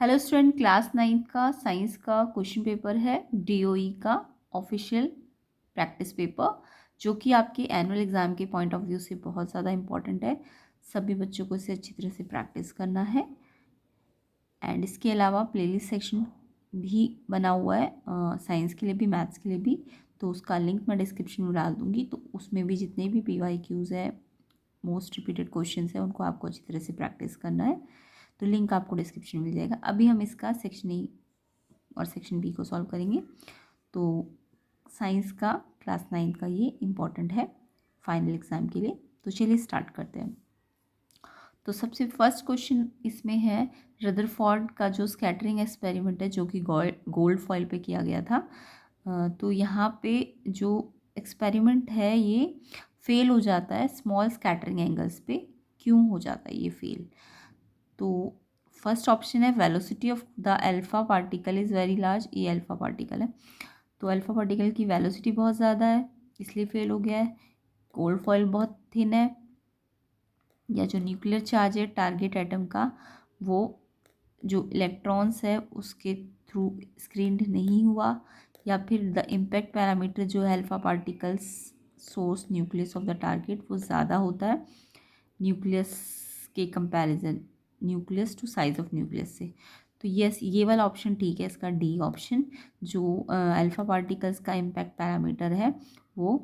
Hello student, class 9th का science का question paper है डीओई का ऑफिशियल प्रैक्टिस पेपर, जो कि आपके एनुअल एग्ज़ाम के पॉइंट ऑफ व्यू से बहुत ज़्यादा इंपॉर्टेंट है। सभी बच्चों को इसे अच्छी तरह से प्रैक्टिस करना है। एंड इसके अलावा प्लेलिस्ट सेक्शन भी बना हुआ है साइंस के लिए भी, मैथ्स के लिए भी। तो उसका लिंक मैं डिस्क्रिप्शन में डाल दूँगी। तो उसमें भी जितने भी PYQs है, मोस्ट रिपीटेड क्वेश्चन है, उनको आपको अच्छी तरह से प्रैक्टिस करना है। तो लिंक आपको डिस्क्रिप्शन में मिल जाएगा। अभी हम इसका सेक्शन ए और सेक्शन बी को सॉल्व करेंगे। तो साइंस का क्लास 9 का ये इम्पॉर्टेंट है फाइनल एग्ज़ाम के लिए। तो चलिए स्टार्ट करते हैं। तो सबसे फर्स्ट क्वेश्चन इसमें है, रदरफोर्ड का जो स्कैटरिंग एक्सपेरिमेंट है, जो कि गोल्ड फॉइल पे किया गया था। तो यहाँ पे जो एक्सपेरिमेंट है ये फेल हो जाता है स्मॉल स्कैटरिंग एंगल्स पे। क्यों हो जाता है ये फेल? तो फर्स्ट ऑप्शन है velocity of the alpha particle is very large. ये अल्फा पार्टिकल है, तो अल्फा पार्टिकल की वेलोसिटी बहुत ज़्यादा है, इसलिए फेल हो गया है। गोल्ड फॉइल बहुत थिन है, या जो न्यूक्लियर चार्ज है टारगेट एटम का, वो जो इलेक्ट्रॉन्स है उसके थ्रू स्क्रीन्ड नहीं हुआ, या फिर द इम्पैक्ट पैरामीटर जो है alpha particles source nucleus of the target वो ज़्यादा होता है न्यूक्लियस के comparison, nucleus to size of nucleus से। तो यस, ये वाला ऑप्शन ठीक है, इसका डी ऑप्शन, जो अल्फा पार्टिकल्स का इम्पैक्ट पैरामीटर है वो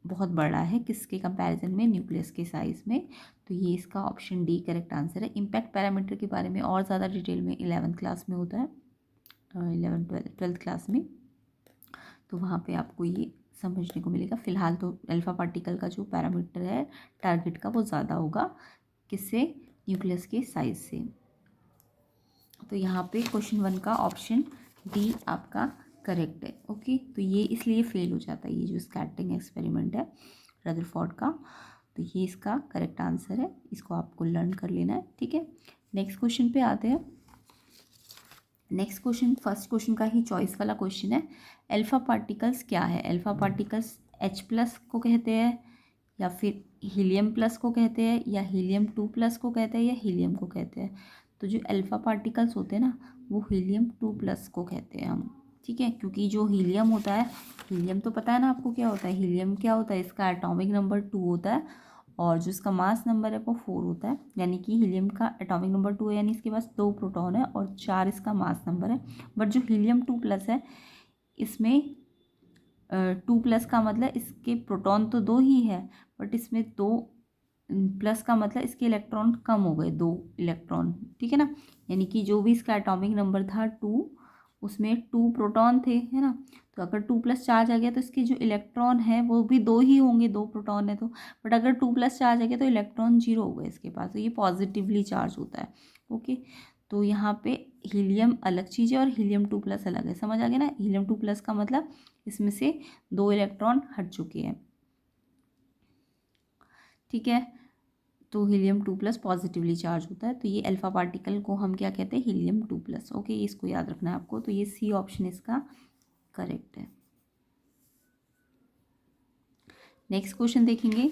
बहुत बड़ा है किसके कंपैरिजन में, न्यूक्लियस के साइज़ में। तो ये इसका ऑप्शन डी करेक्ट आंसर है। इम्पैक्ट पैरामीटर के बारे में और ज़्यादा डिटेल में 11th क्लास में होता है, 12th क्लास में, तो वहाँ पे आपको ये समझने को मिलेगा। फिलहाल तो अल्फा पार्टिकल का जो पैरामीटर है टारगेट का वो ज़्यादा होगा किससे, न्यूक्लियस के साइज से। तो यहाँ पे क्वेश्चन 1 का ऑप्शन डी आपका करेक्ट है। ओके, तो ये इसलिए फेल हो जाता है ये जो स्कैटरिंग एक्सपेरिमेंट है रदरफोर्ड का। तो ये इसका करेक्ट आंसर है, इसको आपको लर्न कर लेना है। ठीक है, नेक्स्ट क्वेश्चन पे आते हैं। नेक्स्ट क्वेश्चन फर्स्ट क्वेश्चन का ही चॉइस वाला क्वेश्चन है। अल्फा पार्टिकल्स क्या है? अल्फा पार्टिकल्स H+ को कहते हैं, या फिर हीलियम प्लस को कहते हैं, या हीलियम 2+ को कहते हैं, या हीलियम को कहते हैं। तो जो अल्फा पार्टिकल्स होते हैं ना, वो हीलियम 2+ को कहते हैं हम। ठीक है, क्योंकि जो हीलियम होता है, हीलियम तो पता है ना आपको क्या होता है। हीलियम क्या होता है, इसका एटॉमिक नंबर 2 होता है, और जो इसका मास नंबर है वो 4 होता है। यानी कि हीलियम का एटॉमिक नंबर 2 है, यानी इसके पास 2 प्रोटॉन है, और 4 इसका मास नंबर है। बट जो हीलियम 2+ है, इसमें 2+ का मतलब इसके प्रोटॉन तो 2 ही है, बट इसमें 2 प्लस का मतलब इसके इलेक्ट्रॉन कम हो गए, 2 इलेक्ट्रॉन। ठीक है ना, यानी कि जो भी इसका एटॉमिक नंबर था 2, उसमें 2 प्रोटॉन थे, है ना। तो अगर 2+ चार्ज आ गया तो इसके जो इलेक्ट्रॉन है वो भी 2 ही होंगे, 2 प्रोटॉन है तो। बट अगर 2+ चार्ज आ गया तो इलेक्ट्रॉन 0 हो गए इसके पास, तो ये पॉजिटिवली चार्ज होता है। ओके, तो यहाँ पे हीलियम अलग चीज़ है और हीलियम 2+ अलग है। समझ आ गया ना, हीलियम 2+ का मतलब इसमें से 2 इलेक्ट्रॉन हट चुके हैं। ठीक है, तो हीलियम 2+ पॉजिटिवली चार्ज होता है। तो ये अल्फा पार्टिकल को हम क्या कहते हैं, हीलियम 2+। ओके, इसको याद रखना है आपको। तो ये सी ऑप्शन इसका करेक्ट है। नेक्स्ट क्वेश्चन देखेंगे।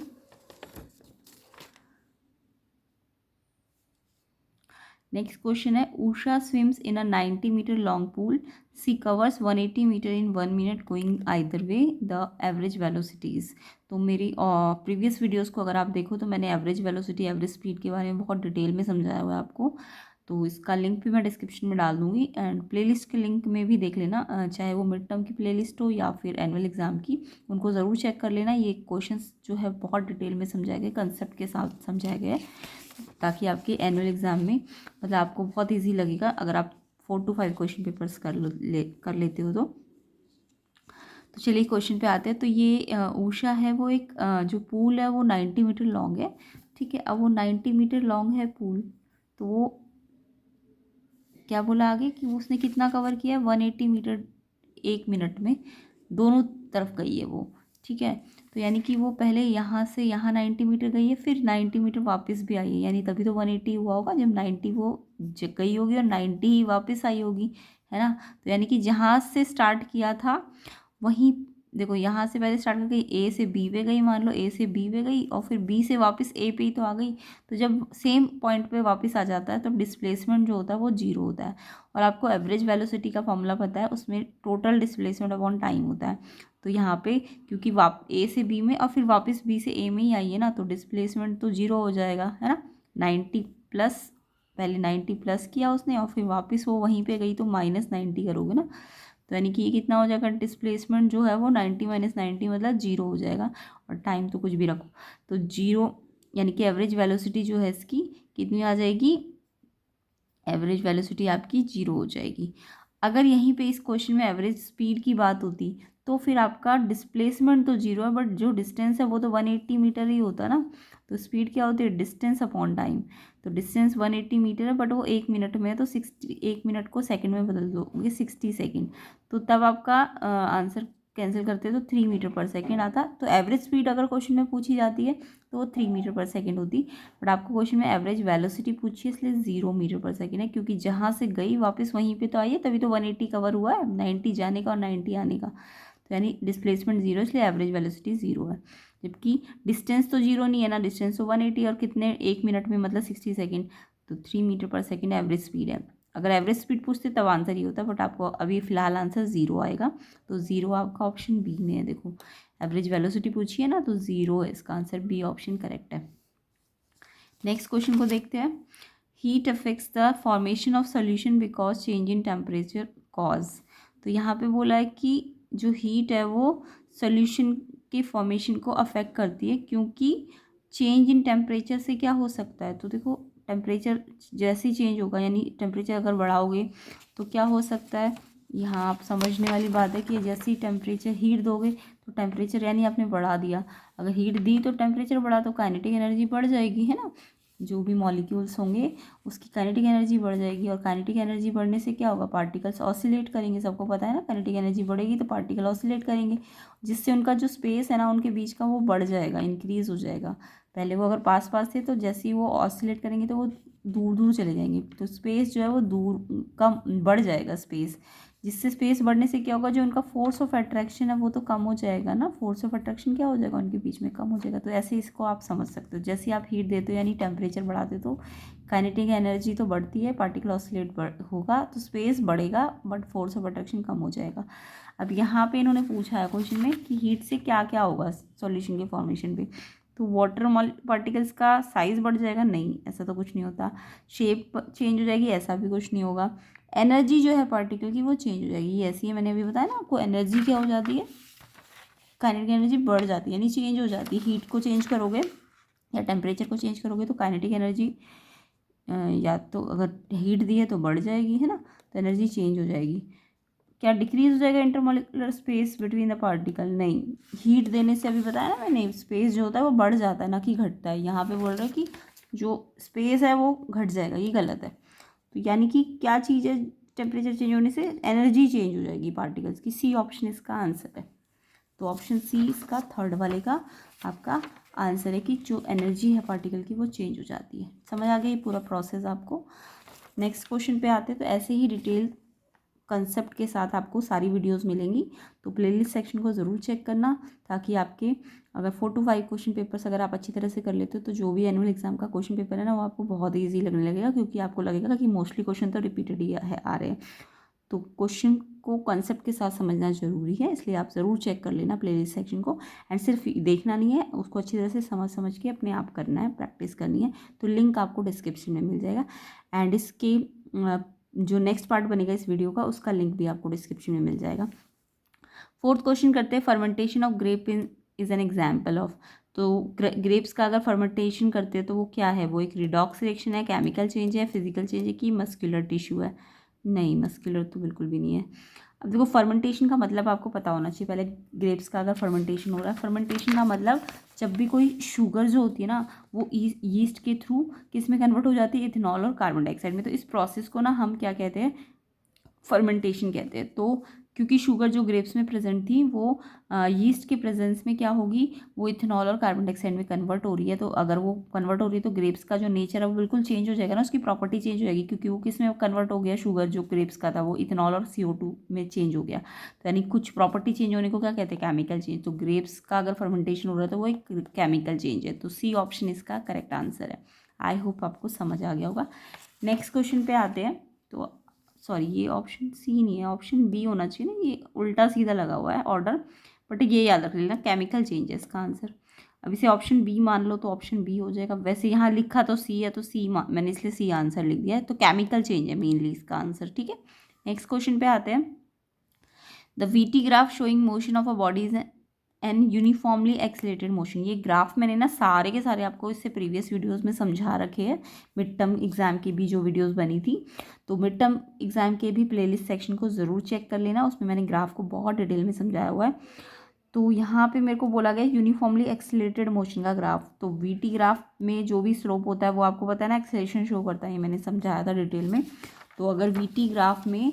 नेक्स्ट क्वेश्चन है, Usha swims in a 90 metre long pool, she covers 180 metre in 1 minute going either way, the average velocities. तो मेरी प्रीवियस वीडियोस को अगर आप देखो तो मैंने एवरेज वेलोसिटी, एवरेज स्पीड के बारे में बहुत डिटेल में समझाया हुआ है आपको। तो इसका लिंक भी मैं डिस्क्रिप्शन में डाल दूँगी, एंड प्लेलिस्ट के लिंक में भी देख लेना, चाहे वो मिड टर्म की प्लेलिस्ट हो या फिर एनुअल एग्ज़ाम की, उनको ज़रूर चेक कर लेना। ये क्वेश्चंस जो है बहुत डिटेल में समझाए गए, कंसेप्ट के साथ समझाया गया है, ताकि आपके एनुअल एग्ज़ाम में मतलब आपको बहुत ईजी लगेगा अगर आप 4 to 5 क्वेश्चन पेपर्स कर लेते हो तो चलिए क्वेश्चन पे आते हैं। तो ये उषा है, वो एक जो पूल है वो 90 मीटर लॉन्ग है। ठीक है, अब वो 90 मीटर लॉन्ग है पूल, तो वो क्या बोला आगे कि उसने कितना कवर किया है, 180 मीटर 1 मिनट में दोनों तरफ गई है वो। ठीक है, तो यानी कि वो पहले यहाँ से यहाँ 90 मीटर गई है, फिर 90 मीटर वापस भी आई है, यानी तभी तो 180 हुआ होगा जब 90 वो गई होगी और 90 ही वापस आई होगी, है ना। तो यानी कि जहाँ से स्टार्ट किया था वहीं देखो यहाँ से पहले स्टार्ट करके ए से बी पे गई, मान लो ए से बी पे गई और फिर बी से वापस ए पे ही तो आ गई। तो जब सेम पॉइंट पे वापस आ जाता है तो डिस्प्लेसमेंट जो होता है वो जीरो होता है। और आपको एवरेज वेलोसिटी का फॉर्मूला पता है, उसमें टोटल डिस्प्लेसमेंट अपॉन टाइम होता है। तो यहाँ पे क्योंकि ए से बी में और फिर वापस बी से ए में ही आई है ना, तो डिस्प्लेसमेंट तो जीरो हो जाएगा, है ना। 90 प्लस, पहले 90 प्लस किया उसने और फिर वापस वो वहीं पे गई तो -90 करोगे ना, तो यानी कि ये कितना हो जाएगा, डिस्प्लेसमेंट जो है वो 90 - 90 मतलब जीरो हो जाएगा। और टाइम तो कुछ भी रखो, तो जीरो, यानी कि एवरेज वेलोसिटी जो है इसकी कितनी आ जाएगी, एवरेज वेलोसिटी आपकी जीरो हो जाएगी। अगर यहीं पे इस क्वेश्चन में एवरेज स्पीड की बात होती तो फिर आपका डिस्प्लेसमेंट तो जीरो है, बट जो डिस्टेंस है वो तो 180 मीटर ही होता ना। तो स्पीड क्या होती है, डिस्टेंस अपॉन टाइम। तो डिस्टेंस 180 मीटर है, बट वो 1 मिनट में है, तो 1 मिनट को सेकंड में बदल दोगे 60 सेकंड। तो तब आपका आंसर कैंसिल करते तो 3 मीटर पर सेकंड आता। तो एवरेज स्पीड अगर क्वेश्चन में पूछी जाती है तो वो 3 मीटर पर सेकंड होती, बट आपको क्वेश्चन में एवरेज वेलोसिटी पूछी है इसलिए 0 मीटर पर सेकंड है, क्योंकि जहाँ से गई वापस वहीं पे तो आई है, तभी तो 180 कवर हुआ है, 90 जाने का और 90 आने का। तो यानी डिस्प्लेसमेंट जीरो, इसलिए एवरेज वेलोसिटी जीरो है। जबकि डिस्टेंस तो जीरो नहीं है ना, डिस्टेंस तो 180 और कितने 1 मिनट में मतलब 60 सेकेंड, तो 3 मीटर पर सेकेंड एवरेज स्पीड है। अगर एवरेज स्पीड पूछते तब आंसर ही होता, बट आपको अभी फिलहाल आंसर जीरो आएगा। तो जीरो आपका ऑप्शन बी में है। देखो एवरेज वेलोसिटी पूछी है ना, तो जीरो है इसका आंसर, बी ऑप्शन करेक्ट है। नेक्स्ट क्वेश्चन को देखते हैं। Heat affects the formation of solution because change in temperature cause. तो यहाँ पे बोला है कि जो हीट है वो सोल्यूशन के फॉर्मेशन को अफेक्ट करती है, क्योंकि चेंज इन टेम्परेचर से क्या हो सकता है। तो देखो टेम्परेचर जैसे ही चेंज होगा, यानी टेम्परेचर अगर बढ़ाओगे तो क्या हो सकता है, यहाँ आप समझने वाली बात है कि जैसे ही टेम्परेचर हीट दोगे तो टेम्परेचर यानी आपने बढ़ा दिया, अगर हीट दी तो टेम्परेचर बढ़ा तो काइनेटिक एनर्जी बढ़ जाएगी, है ना। जो भी मॉलिक्यूल्स होंगे उसकी काइनेटिक एनर्जी बढ़ जाएगी, और काइनेटिक एनर्जी बढ़ने से क्या होगा, पार्टिकल्स ऑसिलेट करेंगे। सबको पता है ना, काइनेटिक एनर्जी बढ़ेगी तो पार्टिकल ऑसिलेट करेंगे, जिससे उनका जो स्पेस है ना उनके बीच का वो बढ़ जाएगा, इंक्रीज हो जाएगा। पहले वो अगर पास पास थे तो जैसे ही वो ऑसिलेट करेंगे तो वो दूर दूर चले जाएंगे, तो स्पेस जो है वो दूर कम बढ़ जाएगा स्पेस, जिससे स्पेस बढ़ने से क्या होगा, जो उनका फोर्स ऑफ अट्रैक्शन है वो तो कम हो जाएगा ना, फोर्स ऑफ अट्रैक्शन क्या हो जाएगा, उनके बीच में कम हो जाएगा। तो ऐसे इसको आप समझ सकते हो, जैसे आप हीट देते हो यानी टेम्परेचर बढ़ाते हो तो काइनेटिक एनर्जी तो बढ़ती है, पार्टिकल ऑसिलेट होगा तो स्पेस बढ़ेगा, बट फोर्स ऑफ अट्रैक्शन कम हो जाएगा। अब यहाँ पे इन्होंने पूछा है क्वेश्चन में कि हीट से क्या क्या होगा सॉल्यूशन के फॉर्मेशन पे। तो वाटर पार्टिकल्स का साइज़ बढ़ जाएगा, नहीं ऐसा तो कुछ नहीं होता। शेप चेंज हो जाएगी, ऐसा भी कुछ नहीं होगा। एनर्जी जो है पार्टिकल की वो चेंज हो जाएगी, ये ऐसी है, मैंने अभी बताया ना आपको, एनर्जी क्या हो जाती है, काइनेटिक एनर्जी बढ़ जाती है, यानी चेंज हो जाती है। हीट को चेंज करोगे या टेम्परेचर को चेंज करोगे तो काइनेटिक एनर्जी या तो अगर हीट दी है तो बढ़ जाएगी, है ना, तो एनर्जी चेंज हो जाएगी। क्या डिक्रीज हो जाएगा intermolecular space between the particle, नहीं। हीट देने से अभी बताया ना मैंने, स्पेस जो होता है वो बढ़ जाता है ना कि घटता है। यहाँ पे बोल रहा है कि जो स्पेस है वो घट जाएगा, ये गलत है। तो यानी कि क्या चीज़ है, टेम्परेचर चेंज होने से एनर्जी चेंज हो जाएगी पार्टिकल्स की, सी ऑप्शन इसका आंसर है। तो ऑप्शन सी इसका थर्ड वाले का आपका आंसर है कि जो एनर्जी है पार्टिकल की वो चेंज हो जाती है। समझ आ गई पूरा प्रोसेस आपको। नेक्स्ट क्वेश्चन पे आते हैं। तो ऐसे ही डिटेल कंसेप्ट के साथ आपको सारी वीडियोस मिलेंगी, तो प्लेलिस्ट सेक्शन को ज़रूर चेक करना, ताकि आपके अगर 4 to 5 क्वेश्चन पेपर्स अगर आप अच्छी तरह से कर लेते हो तो जो भी एनुअल एग्जाम का क्वेश्चन पेपर है ना वो आपको बहुत ईजी लगने लगेगा, क्योंकि आपको लगेगा कि मोस्टली क्वेश्चन तो रिपीटेड ही आ रहे हैं। तो क्वेश्चन को कंसेप्ट के साथ समझना ज़रूरी है, इसलिए आप ज़रूर चेक कर लेना प्लेलिस्ट सेक्शन को। एंड सिर्फ देखना नहीं है, उसको अच्छी तरह से समझ के अपने आप करना है, प्रैक्टिस करनी है। तो लिंक आपको डिस्क्रिप्शन में मिल जाएगा, एंड इसके जो नेक्स्ट पार्ट बनेगा इस वीडियो का उसका लिंक भी आपको डिस्क्रिप्शन में मिल जाएगा। फोर्थ क्वेश्चन करते हैं, fermentation of grape is an example of. तो ग्रेप्स का अगर फर्मेंटेशन करते हैं तो वो क्या है, वो एक रिडॉक्स रिएक्शन है, केमिकल चेंज है, फिजिकल चेंज है कि मस्कुलर टिश्यू है। नहीं, मस्कुलर तो बिल्कुल भी नहीं है। अब देखो फर्मेंटेशन का मतलब आपको पता होना चाहिए पहले। ग्रेप्स का अगर फर्मेंटेशन हो रहा है, फर्मेंटेशन का मतलब जब भी कोई शुगर जो होती है ना वो यीस्ट के थ्रू किस में कन्वर्ट हो जाती है, इथेनॉल और कार्बन डाइऑक्साइड में। तो इस प्रोसेस को ना हम क्या कहते हैं, फर्मेंटेशन कहते हैं। तो क्योंकि शुगर जो ग्रेप्स में प्रेजेंट थी वो यीस्ट के प्रेजेंस में क्या होगी, वो इथेनॉल और कार्बन डाइऑक्साइड में कन्वर्ट हो रही है। तो अगर वो कन्वर्ट हो रही है तो ग्रेप्स का जो नेचर है वो बिल्कुल चेंज हो जाएगा ना, उसकी प्रॉपर्टी चेंज हो जाएगी, क्योंकि वो किस में कन्वर्ट हो गया, शुगर जो ग्रेप्स का था वो इथेनॉल और CO2 में चेंज हो गया। तो यानी कुछ प्रॉपर्टी चेंज होने को क्या कहते हैं, केमिकल चेंज। तो ग्रेप्स का अगर फर्मेंटेशन हो रहा है तो वो एक केमिकल चेंज है। तो सी ऑप्शन इसका करेक्ट आंसर है। आई होप आपको समझ आ गया होगा। नेक्स्ट क्वेश्चन पे आते हैं। तो सॉरी, ये ऑप्शन सी नहीं है, ऑप्शन बी होना चाहिए ना, ये उल्टा सीधा लगा हुआ है ऑर्डर, बट ये याद रख लेना, केमिकल चेंज है इसका आंसर। अब इसे ऑप्शन बी मान लो तो ऑप्शन बी हो जाएगा। वैसे यहाँ लिखा तो सी है, तो सी मैंने इसलिए सी आंसर लिख दिया है। तो केमिकल चेंज है मेनली इसका आंसर, ठीक है। नेक्स्ट क्वेश्चन पे आते हैं। The VT graph showing motion of a body is and uniformly accelerated motion. ये ग्राफ मैंने ना सारे के सारे आपको इससे प्रीवियस वीडियोस में समझा रखे हैं, मिड टर्म एग्जाम की भी जो वीडियोस बनी थी। तो मिड टर्म एग्जाम के भी प्लेलिस्ट सेक्शन को ज़रूर चेक कर लेना, उसमें मैंने ग्राफ को बहुत डिटेल में समझाया हुआ है। तो यहाँ पे मेरे को बोला गया यूनिफॉर्मली एक्सीलरेटेड मोशन का ग्राफ। तो वीटी ग्राफ में जो भी स्लोप होता है वो आपको पता है ना, एक्सेलरेशन शो करता है, ये मैंने समझाया था डिटेल में। तो अगर वीटी ग्राफ में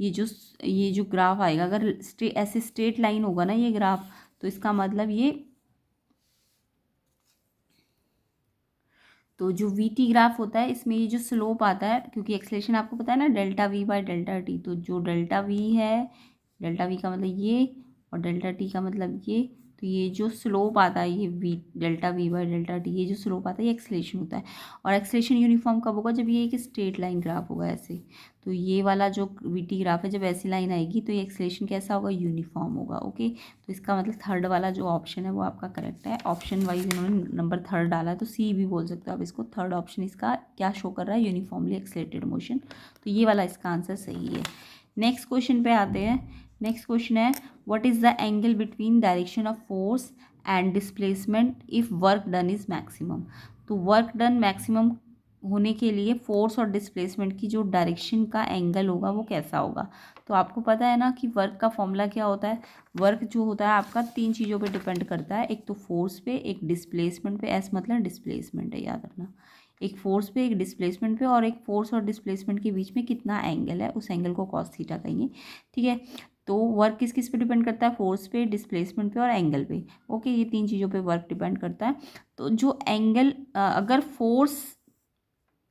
ये जो ग्राफ आएगा, अगर ऐसे स्ट्रेट लाइन होगा ना ये ग्राफ, तो इसका मतलब ये, तो जो वीटी ग्राफ होता है इसमें ये जो स्लोप आता है, क्योंकि एक्सेलरेशन आपको पता है ना delta we by delta T, तो जो डेल्टा वी है, डेल्टा वी का मतलब ये, और डेल्टा टी का मतलब ये, तो ये जो स्लोप आता है ये we delta we by delta T, ये जो स्लोप आता है ये एक्सेलरेशन होता है। और एक्सेलरेशन यूनिफॉर्म कब होगा, जब ये एक स्ट्रेट लाइन ग्राफ होगा ऐसे। तो ये वाला जो वीटी ग्राफ है जब ऐसी लाइन आएगी तो ये एक्सेलरेशन कैसा होगा, यूनिफॉर्म होगा। ओके, तो इसका मतलब थर्ड वाला जो ऑप्शन है वो आपका करेक्ट है। ऑप्शन वाइज इन्होंने नंबर थर्ड डाला है, तो सी भी बोल सकते हो आप इसको। थर्ड ऑप्शन इसका क्या शो कर रहा है, यूनिफॉर्मली एक्सेलरेटेड मोशन। तो ये वाला इसका आंसर सही है। नेक्स्ट क्वेश्चन पे आते हैं। नेक्स्ट क्वेश्चन है, what is the angle between direction of force and displacement if work done is maximum. तो वर्क डन मैक्सिमम होने के लिए फोर्स और डिस्प्लेसमेंट की जो डायरेक्शन का एंगल होगा वो कैसा होगा। तो आपको पता है ना कि वर्क का फॉर्मूला क्या होता है। वर्क जो होता है आपका तीन चीज़ों पे डिपेंड करता है, एक तो फोर्स पे, एक डिस्प्लेसमेंट पे, एस मतलब डिस्प्लेसमेंट है याद रखना, एक फोर्स पे, एक डिस्प्लेसमेंट पे, और एक फोर्स और डिस्प्लेसमेंट के बीच में कितना एंगल है, उस एंगल को कॉस थीटा कहेंगे, ठीक है। तो वर्क किस किस पे डिपेंड करता है, फोर्स पे, डिस्प्लेसमेंट पे और एंगल पे। ओके, ये तीन चीज़ों पे वर्क डिपेंड करता है। तो जो एंगल, अगर फोर्स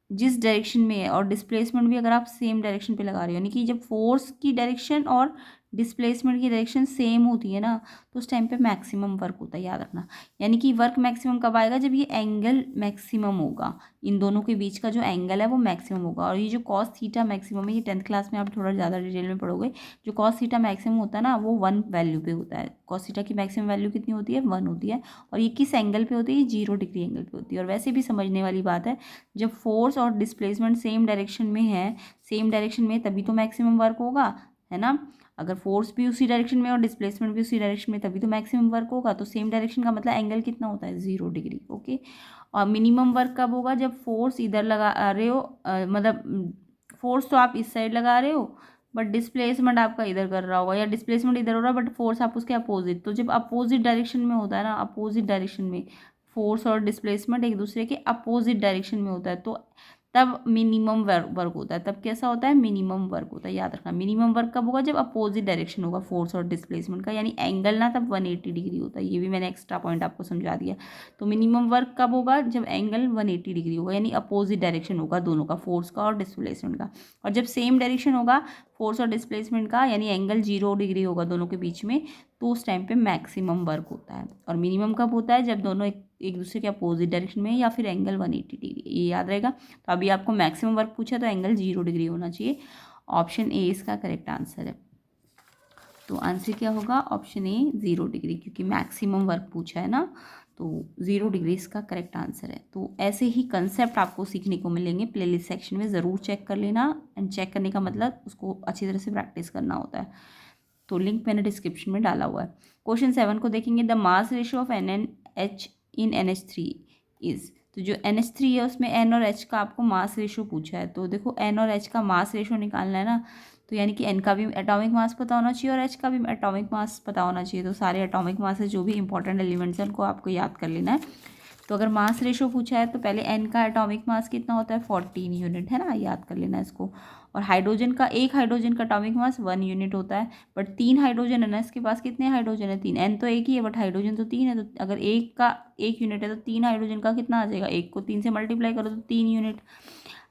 जिस डायरेक्शन में है और डिस्प्लेसमेंट भी अगर आप सेम डायरेक्शन पे लगा रहे हो, यानी कि जब फोर्स की डायरेक्शन और डिस्प्लेसमेंट की डायरेक्शन सेम होती है ना, तो उस टाइम पे मैक्सिमम वर्क होता है, याद रखना। यानी कि वर्क मैक्सिमम कब आएगा, जब ये एंगल मैक्सिमम होगा, इन दोनों के बीच का जो एंगल है वो मैक्सिमम होगा। और ये जो कॉस थीटा मैक्सिमम है, ये 10th क्लास में आप थोड़ा ज़्यादा डिटेल में पढ़ोगे। जो कॉस थीटा मैक्सिमम होता है ना, वो 1 वैल्यू पे होता है। कॉस थीटा की मैक्सिमम वैल्यू कितनी होती है, 1 होती है। और ये किस एंगल पे होती है, 0 डिग्री एंगल पे होती है। और वैसे भी समझने वाली बात है, जब फोर्स और डिस्प्लेसमेंट सेम डायरेक्शन में है, सेम डायरेक्शन में, तभी तो मैक्सिमम वर्क होगा, है ना। अगर फोर्स भी उसी डायरेक्शन में और डिस्प्लेसमेंट भी उसी डायरेक्शन में, तभी तो मैक्सिमम वर्क होगा। तो सेम डायरेक्शन का मतलब एंगल कितना होता है, 0 डिग्री। ओके, और मिनिमम वर्क कब होगा, जब फोर्स इधर लगा रहे हो, मतलब फोर्स तो आप इस साइड लगा रहे हो बट डिस्प्लेसमेंट आपका इधर कर रहा होगा, या डिस्प्लेसमेंट इधर हो रहा है बट फोर्स आप उसके अपोजिट। तो जब अपोजिट डायरेक्शन में होता है ना, अपोजिट डायरेक्शन में फोर्स और डिस्प्लेसमेंट एक दूसरे के अपोजिट डायरेक्शन में होता है, तो तब मिनिमम वर्क होता है। तब कैसा होता है, मिनिमम वर्क होता है, याद रखना। मिनिमम वर्क कब होगा, जब अपोजिट डायरेक्शन होगा फोर्स और डिस्प्लेसमेंट का, यानी एंगल ना तब 180 डिग्री होता है। ये भी मैंने एक्स्ट्रा पॉइंट आपको समझा दिया। तो मिनिमम वर्क कब होगा, जब एंगल 180 डिग्री होगा, यानी अपोजिट डायरेक्शन होगा दोनों का, फोर्स का और डिस्प्लेसमेंट का। और जब सेम डायरेक्शन होगा फोर्स और डिस्प्लेसमेंट का, यानी एंगल 0 डिग्री होगा दोनों के बीच में, तो उस टाइम पे मैक्सिमम वर्क होता है। और मिनिमम कब होता है, जब दोनों एक दूसरे के अपोजिट डायरेक्शन में, या फिर एंगल 180 डिग्री, ये याद रहेगा। तो अभी आपको मैक्सिमम वर्क पूछा तो एंगल 0 डिग्री होना चाहिए। ऑप्शन ए इसका करेक्ट आंसर है। तो आंसर क्या होगा, ऑप्शन ए 0 डिग्री, क्योंकि मैक्सिमम वर्क पूछा है ना, तो 0 डिग्री इसका करेक्ट आंसर है। तो ऐसे ही कंसेप्ट आपको सीखने को मिलेंगे, प्लेलिस्ट सेक्शन में ज़रूर चेक कर लेना। एंड चेक करने का मतलब उसको अच्छी तरह से प्रैक्टिस करना होता है। तो लिंक मैंने डिस्क्रिप्शन में डाला हुआ है। क्वेश्चन 7 को देखेंगे, the mass ratio of NaNH in NH3 is. तो जो NH3 है उसमें N और H का आपको मास रेशियो पूछा है। तो देखो N और H का मास रेशियो निकालना है ना, तो यानी कि N का भी एटॉमिक मास पता होना चाहिए और H का भी एटॉमिक मास पता होना चाहिए। तो सारे एटॉमिक मास जो भी इंपॉर्टेंट एलिमेंट्स हैं उनको आपको याद कर लेना है। तो अगर मास रेशो पूछा है तो पहले एन का एटॉमिक मास कितना होता है 14 यूनिट, है ना, याद कर लेना इसको। और हाइड्रोजन का, एक हाइड्रोजन का एटॉमिक मास 1 यूनिट होता है, बट 3 हाइड्रोजन है ना, इसके पास कितने हाइड्रोजन है 3, एन तो एक ही है बट हाइड्रोजन तो 3 है, तो अगर एक का 1 यूनिट है तो 3 हाइड्रोजन का कितना आ जाएगा, एक को 3 से मल्टीप्लाई करो तो 3 यूनिट।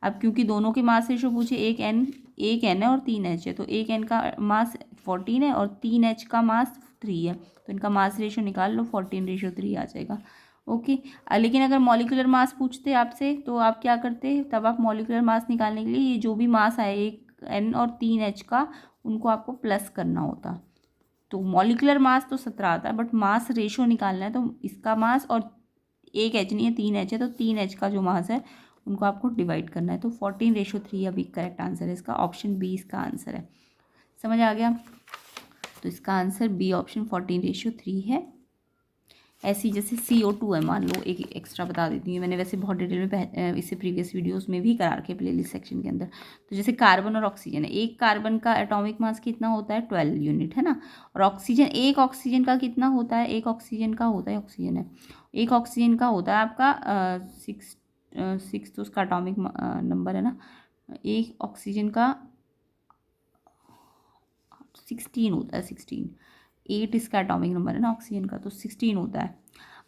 अब क्योंकि दोनों के मास रेशो पूछे, एक एन है और 3 एच है, तो एक एन का मास 14 है और 3 एच का मास 3 है, तो इनका मास रेशो निकाल लो, 14:3 आ जाएगा। ओके। लेकिन अगर मॉलिक्यूलर मास पूछते आपसे तो आप क्या करते, तब आप मॉलिक्यूलर मास निकालने के लिए ये जो भी मास आए एक एन और 3 एच का, उनको आपको प्लस करना होता। तो मॉलिक्यूलर मास तो 17 आता है, बट मास रेशो निकालना है, तो इसका मास, और एक एच नहीं है 3 एच है, तो 3 एच का जो मास है उनको आपको डिवाइड करना है, तो 14:3 अभी करेक्ट आंसर है इसका, ऑप्शन बी इसका आंसर है। समझ आ गया? तो इसका आंसर बी ऑप्शन 14:3 है। ऐसी जैसे CO2 है, मान लो, एक एक्स्ट्रा बता देती हूँ, मैंने वैसे बहुत डिटेल में इससे प्रीवियस वीडियोस में भी करा रखे प्लेलिस्ट सेक्शन के अंदर। तो जैसे कार्बन और ऑक्सीजन है, एक कार्बन का एटॉमिक मास कितना होता है 12 यूनिट, है ना, और ऑक्सीजन, एक ऑक्सीजन का कितना होता है, एक ऑक्सीजन का होता है, ऑक्सीजन है, एक ऑक्सीजन का होता है आपका 6 तो उसका एटॉमिक नंबर है ना, एक ऑक्सीजन का 16 होता है, 16, 8 इसका एटॉमिक नंबर है ना ऑक्सीजन का, तो 16 होता है।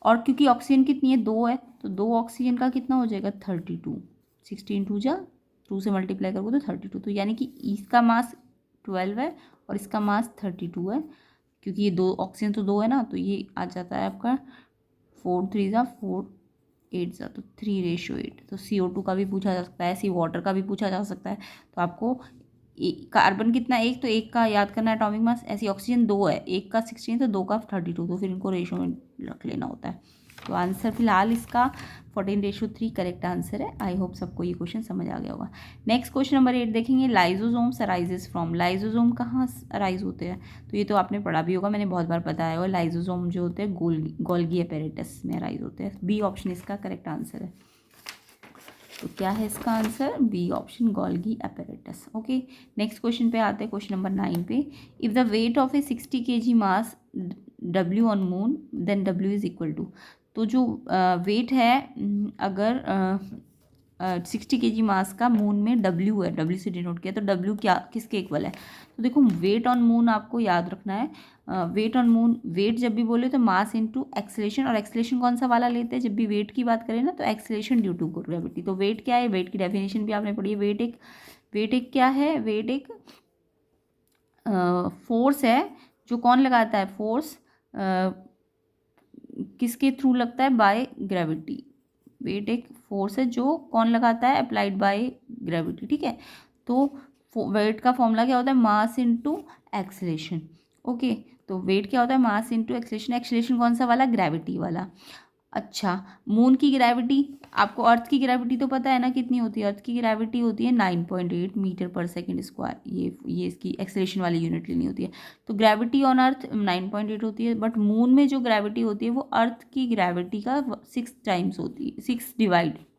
और क्योंकि ऑक्सीजन कितनी है, 2 है, तो 2 ऑक्सीजन का कितना हो जाएगा 32, 16 2 जा 2 से मल्टीप्लाई करोगे तो 32, तो यानी कि इसका मास 12 है और इसका मास 32 है, क्योंकि ये 2 ऑक्सीजन तो 2 है ना, तो ये आ जाता है आपका 4 3 जा 4 8 जा, तो 3:8। तो CO2 का भी पूछा जा सकता है, ऐसी वाटर का भी पूछा जा सकता है। तो आपको कार्बन कितना, एक, तो एक का याद करना है एटॉमिक मास, ऐसी ऑक्सीजन 2 है, एक का 16 तो 2 का 32, तो फिर इनको रेशो में रख लेना होता है। तो आंसर फिलहाल इसका 14:3 करेक्ट आंसर है। आई होप सबको ये क्वेश्चन समझ आ गया होगा। नेक्स्ट क्वेश्चन नंबर 8 देखेंगे, लाइजोसोम्स अराइजेस फ्रॉम, लाइजोसोम कहाँ अराइज होते हैं, तो ये तो आपने पढ़ा भी होगा, मैंने बहुत बार बताया होगा, लाइजोसोम जो होते हैं गोल्गी अपैरेटस में अराइज होते हैं। बी ऑप्शन इसका करेक्ट आंसर है। तो क्या है इसका answer, B option Golgi apparatus. Okay, next question पे आते हैं, क्वेश्चन नंबर 9 पे। If the weight of a 60 kg mass W on moon then W is equal to, तो जो वेट है, अगर 60 kg मास का मून में W है, W से डिनोट किया, तो W क्या किसके इक्वल है, तो देखो वेट ऑन मून आपको याद रखना है, वेट ऑन मून, वेट जब भी बोले तो मास इनटू एक्सेलेरेशन, और एक्सेलेरेशन कौन सा वाला लेते हैं, जब भी वेट की बात करें ना तो एक्सेलेरेशन ड्यू टू ग्रेविटी। तो वेट क्या है, वेट की डेफिनेशन भी आपने पढ़ी है, वेट एक क्या है, वेट एक फोर्स है जो कौन लगाता है, फोर्स किसके थ्रू लगता है, बाय ग्रेविटी। वेट एक फोर्स है जो कौन लगाता है, अप्लाइड बाय ग्रेविटी, ठीक है। तो वेट का फॉर्मूला क्या होता है, मास इनटू एक्सेलेरेशन। ओके, तो वेट क्या होता है, मास इनटू एक्सेलेरेशन, एक्सेलेरेशन कौन सा वाला, ग्रेविटी वाला। अच्छा, मून की ग्रेविटी, आपको अर्थ की ग्रेविटी तो पता है ना कितनी होती है, अर्थ की ग्रेविटी होती है 9.8 मीटर पर सेकेंड स्क्वायर, ये इसकी एक्सेलेरेशन वाली यूनिट लेनी होती है। तो ग्रेविटी ऑन अर्थ 9.8 होती है, बट मून में जो ग्रेविटी होती है वो अर्थ की ग्रेविटी का 6 टाइम्स होती है,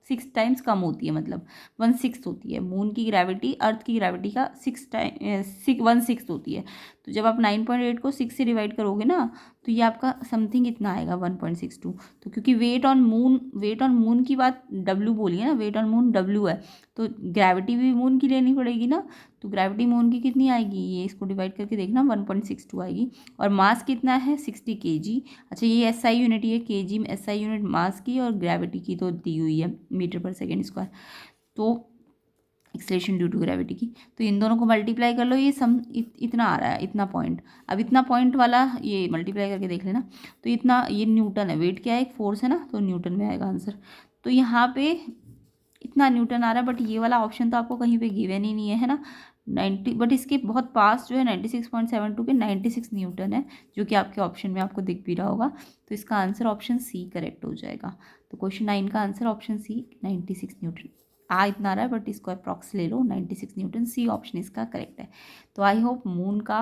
6 टाइम्स कम होती है, मतलब 1/6 होती है। मून की ग्रेविटी अर्थ की ग्रेविटी का 1/6 होती है। तो जब आप 9.8 को 6 से डिवाइड करोगे ना, तो ये आपका समथिंग इतना आएगा 1.62। तो क्योंकि वेट ऑन मून की बात W बोली है ना, वेट ऑन मून W है, तो ग्रेविटी भी मून की लेनी पड़ेगी ना, तो ग्रेविटी मून की कितनी आएगी, ये इसको डिवाइड करके देखना 1.62 आएगी। और मास कितना है 60 kg। अच्छा, ये SI यूनिट, ये kg में SI यूनिट मास की, और ग्रेविटी की तो दी हुई है मीटर पर सेकेंड स्क्वायर, तो एक्सेलेरेशन ड्यू टू ग्रेविटी की। तो इन दोनों को मल्टीप्लाई कर लो, ये सम इतना आ रहा है, इतना पॉइंट। अब इतना पॉइंट वाला ये मल्टीप्लाई करके देख लेना, तो इतना, ये न्यूटन है, वेट क्या है, एक फोर्स है ना, तो न्यूटन में आएगा आंसर। तो यहाँ पे इतना न्यूटन आ रहा है, बट ये वाला ऑप्शन तो आपको कहीं पे गिवन ही नहीं है ना, 90, बट इसके बहुत पास जो है 96.72 पे 96 न्यूटन है, जो कि आपके ऑप्शन में आपको दिख भी रहा होगा। तो इसका आंसर ऑप्शन सी करेक्ट हो जाएगा। तो क्वेश्चन 9 का आंसर ऑप्शन सी 96 न्यूटन इतना आ रहा है, बट इसको अप्रॉक्स ले लो, 96 न्यूटन, सी ऑप्शन इसका करेक्ट है। तो आई होप मून का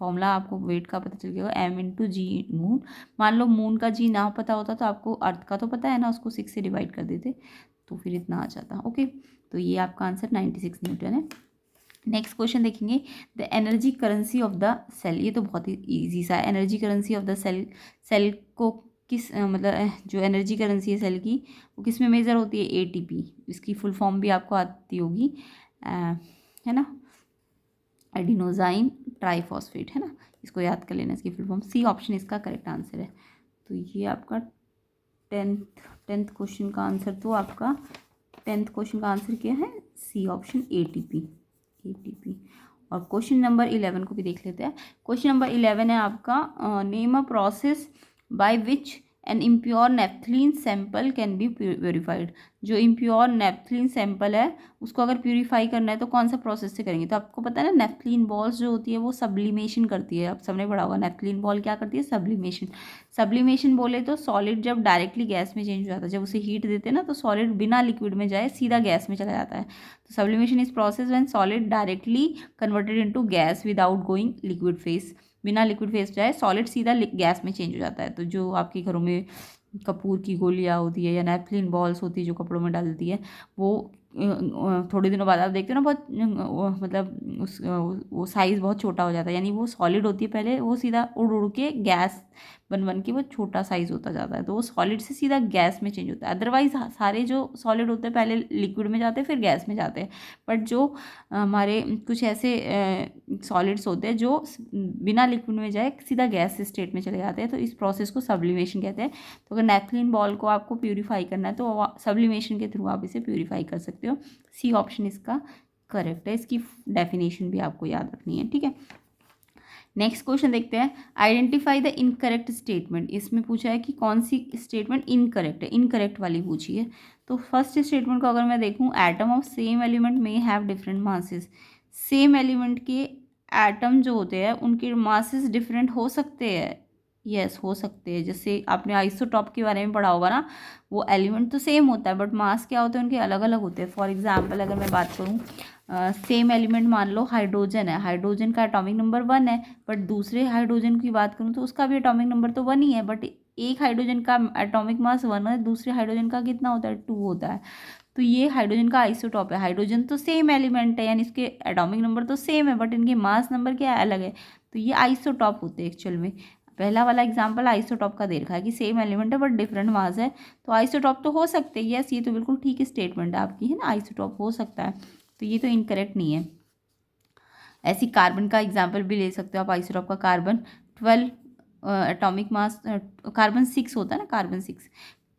फॉर्मूला आपको वेट का पता चल गया, M/G मून। मान लो मून का G ना पता होता तो आपको अर्थ का तो पता है ना, उसको 6 से डिवाइड कर देते तो फिर इतना आ जाता। ओके, तो ये आपका आंसर 96 न्यूटन है। नेक्स्ट क्वेश्चन देखेंगे, the energy currency of the cell, ये तो बहुत ही ईजी सा है। Energy currency of the cell को किस मतलब जो एनर्जी करेंसी है सेल की वो किस में मेजर होती है, एटीपी। इसकी फुल फॉर्म भी आपको आती होगी, है ना, एडिनोजाइन ट्राइफॉस्फेट, है ना, इसको याद कर लेना इसकी फुल फॉर्म। सी ऑप्शन इसका करेक्ट आंसर है। तो ये आपका टेंथ क्वेश्चन का आंसर, तो आपका 10th क्वेश्चन का आंसर क्या है, सी ऑप्शन एटीपी। और क्वेश्चन नंबर 11 को भी देख लेते हैं। क्वेश्चन नंबर 11 है आपका, name a process by which N impure naphthalene sample can be purified. जो इम्प्योर नेफ्थलीन सैंपल है उसको अगर प्यूरीफाई करना है तो कौन सा प्रोसेस से करेंगे। तो आपको पता है ना, नेफ्थलीन बॉल्स जो होती है वो सब्लिमेशन करती है। आप सबने पढ़ा होगा नेफ्थलीन बॉल क्या करती है, सब्लिमेशन बोले तो सॉलिड जब डायरेक्टली गैस में चेंज हो जाता है, जब उसे हीट देते हैं ना तो सॉलिड बिना लिक्विड में जाए सीधा गैस में चला जाता है। तो sublimation is process when solid directly converted into gas without going liquid phase. बिना लिक्विड फेज जाए सॉलिड सीधा गैस में चेंज हो जाता है। तो जो आपके घरों में कपूर की गोलियाँ होती है या नेफ्थलीन बॉल्स होती है जो कपड़ों में डालती है, वो थोड़े दिनों बाद आप देखते हो ना, बहुत मतलब वो साइज़ बहुत छोटा हो जाता है। यानी वो सॉलिड होती है पहले, वो सीधा उड़ उड़ के गैस बन के वो छोटा साइज़ होता जाता है। तो वो सॉलिड से सीधा गैस में चेंज होता है। अदरवाइज सारे जो सॉलिड होते हैं पहले लिक्विड में जाते हैं फिर गैस में जाते हैं। बट जो हमारे कुछ ऐसे सॉलिड्स होते हैं जो बिना लिक्विड में जाए सीधा गैस स्टेट में चले जाते हैं, तो इस प्रोसेस को सब्लिमेशन कहते हैं। तो अगर नेफ्थलीन बॉल को आपको प्यूरीफाई करना है तो सब्लिमेशन के थ्रू आप इसे प्यूरीफाई कर सकते हो। सी ऑप्शन इसका करेक्ट है। इसकी डेफिनेशन भी आपको याद रखनी है, ठीक है। नेक्स्ट क्वेश्चन देखते हैं, आइडेंटिफाई द इनकरेक्ट स्टेटमेंट। इसमें पूछा है कि कौन सी स्टेटमेंट इनकरेक्ट है, इनकरेक्ट वाली पूछी है। तो फर्स्ट स्टेटमेंट को अगर मैं देखूं, एटम ऑफ सेम एलिमेंट में have different masses. Same element के एटम जो होते हैं उनके मासेस डिफरेंट हो सकते हैं, यस हो सकते हैं। जैसे आपने आइसोटॉप के बारे में पढ़ा होगा ना, वो एलिमेंट तो सेम होता है बट मास क्या होते हैं उनके अलग अलग होते हैं। फॉर एग्जाम्पल अगर मैं बात करूँ, सेम एलिमेंट मान लो हाइड्रोजन है, हाइड्रोजन का एटॉमिक नंबर 1 है, बट दूसरे हाइड्रोजन की बात करूँ तो उसका भी एटॉमिक नंबर तो 1 ही है, बट एक हाइड्रोजन का एटॉमिक मास 1 है, दूसरे हाइड्रोजन का कितना होता है, 2 होता है। तो ये हाइड्रोजन का आइसोटॉप है। हाइड्रोजन तो सेम एलिमेंट है यानी इसके एटॉमिक नंबर तो सेम है बट इनके मास नंबर क्या है, अलग है। तो ये आइसोटॉप होते हैं एक्चुअल में। पहला वाला एग्जाम्पल आइसोटॉप का दे रखा है कि सेम एलिमेंट है बट डिफरेंट मास है, तो आइसोटॉप तो हो सकते हैं। यस, ये तो बिल्कुल ठीक स्टेटमेंट है आपकी, है ना, आइसोटॉप हो सकता है। तो ये तो इनकरेक्ट नहीं है। ऐसी कार्बन का एग्जाम्पल भी ले सकते हो आप। आइसोटॉप का कार्बन 12 एटॉमिक मास, कार्बन 6 होता है ना, कार्बन 6,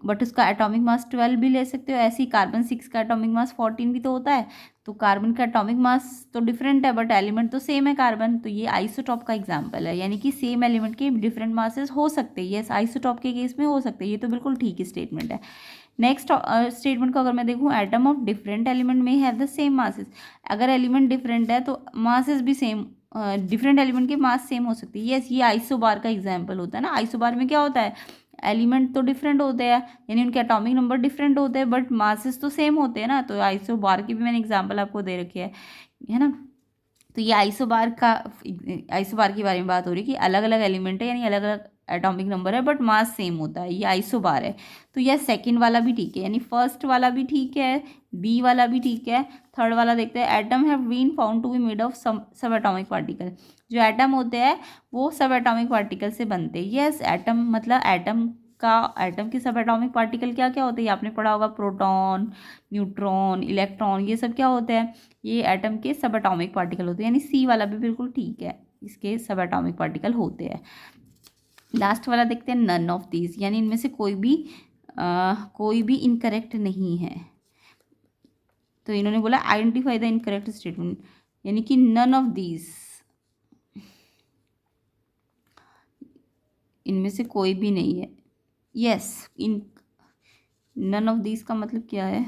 बट उसका एटॉमिक मास 12 भी ले सकते हो। ऐसे ही कार्बन 6 का एटॉमिक मास 14 भी तो होता है। तो कार्बन का एटॉमिक मास तो डिफरेंट है बट एलिमेंट तो सेम है कार्बन। तो ये आइसोटॉप का एग्जांपल है, यानी कि सेम एलिमेंट के डिफरेंट मासेस हो सकते हैं। यस, आइसोटॉप के केस में हो सकते हैं। ये तो बिल्कुल ठीक स्टेटमेंट है। नेक्स्ट स्टेटमेंट को अगर मैं देखूँ, एटम ऑफ डिफरेंट एलिमेंट में हैव द सेम मासेस। अगर एलिमेंट डिफरेंट है तो मासेस भी सेम, डिफरेंट एलिमेंट के मास सेम हो सकती है। यस, ये आइसोबार का एग्जाम्पल होता है ना। आइसोबार में क्या होता है, एलिमेंट तो डिफरेंट होते हैं यानी उनके एटॉमिक नंबर डिफरेंट होते हैं बट मासेस तो सेम होते हैं ना। तो आइसोबार की भी मैंने एग्जांपल आपको दे रखी है ना। तो ये आइसोबार के बारे में बात हो रही है कि अलग अलग एलिमेंट है यानी अलग अलग एटॉमिक नंबर है बट मास सेम होता है, ये आइसोबार है। तो यह सेकंड वाला भी ठीक है, यानी फर्स्ट वाला भी ठीक है, बी वाला भी ठीक है। थर्ड वाला देखते हैं, atom have been found to be made of subatomic particle. जो एटम होते हैं वो सब एटॉमिक पार्टिकल से बनते हैं। यस, एटम मतलब एटम के सब एटॉमिक पार्टिकल क्या क्या होते हैं, आपने पढ़ा होगा, प्रोटॉन, न्यूट्रॉन, इलेक्ट्रॉन, ये सब क्या होते हैं, ये एटम के सब एटॉमिक पार्टिकल होते हैं। यानी सी वाला भी बिल्कुल ठीक है, इसके सब एटॉमिक पार्टिकल होते हैं। लास्ट वाला देखते हैं, नन ऑफ दीज, यानी इनमें से कोई भी इनकरेक्ट नहीं है। तो इन्होंने बोला आइडेंटिफाई द इनकरेक्ट स्टेटमेंट, यानी कि नन ऑफ दीज, इनमें से कोई भी नहीं है। यस, इन नन ऑफ दीज का मतलब क्या है,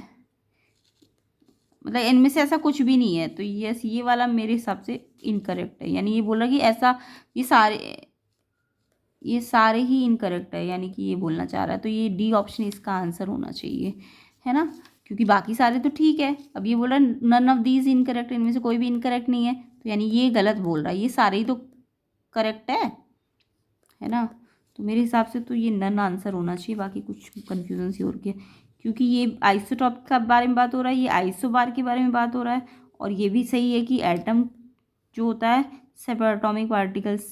मतलब इनमें से ऐसा कुछ भी नहीं है। तो यस, ये वाला मेरे हिसाब से इनकरेक्ट है, यानी ये बोल रहा कि ऐसा ये सारे ही इनकरेक्ट है, यानी कि ये बोलना चाह रहा है। तो ये डी ऑप्शन इसका आंसर होना चाहिए, है ना, क्योंकि बाकी सारे तो ठीक है। अब ये बोल रहा है नन ऑफ दीज इनकरेक्ट, इनमें से कोई भी इनकरेक्ट नहीं है, तो यानी ये गलत बोल रहा है, ये सारे ही तो करेक्ट है ना। तो मेरे हिसाब से तो ये नन आंसर होना चाहिए, बाकी कुछ कन्फ्यूजन सी हो रही है, क्योंकि ये आइसोटॉप का बारे में बात हो रहा है, ये आइसोबार के बारे में बात हो रहा है, और ये भी सही है कि एटम जो होता है subatomic particles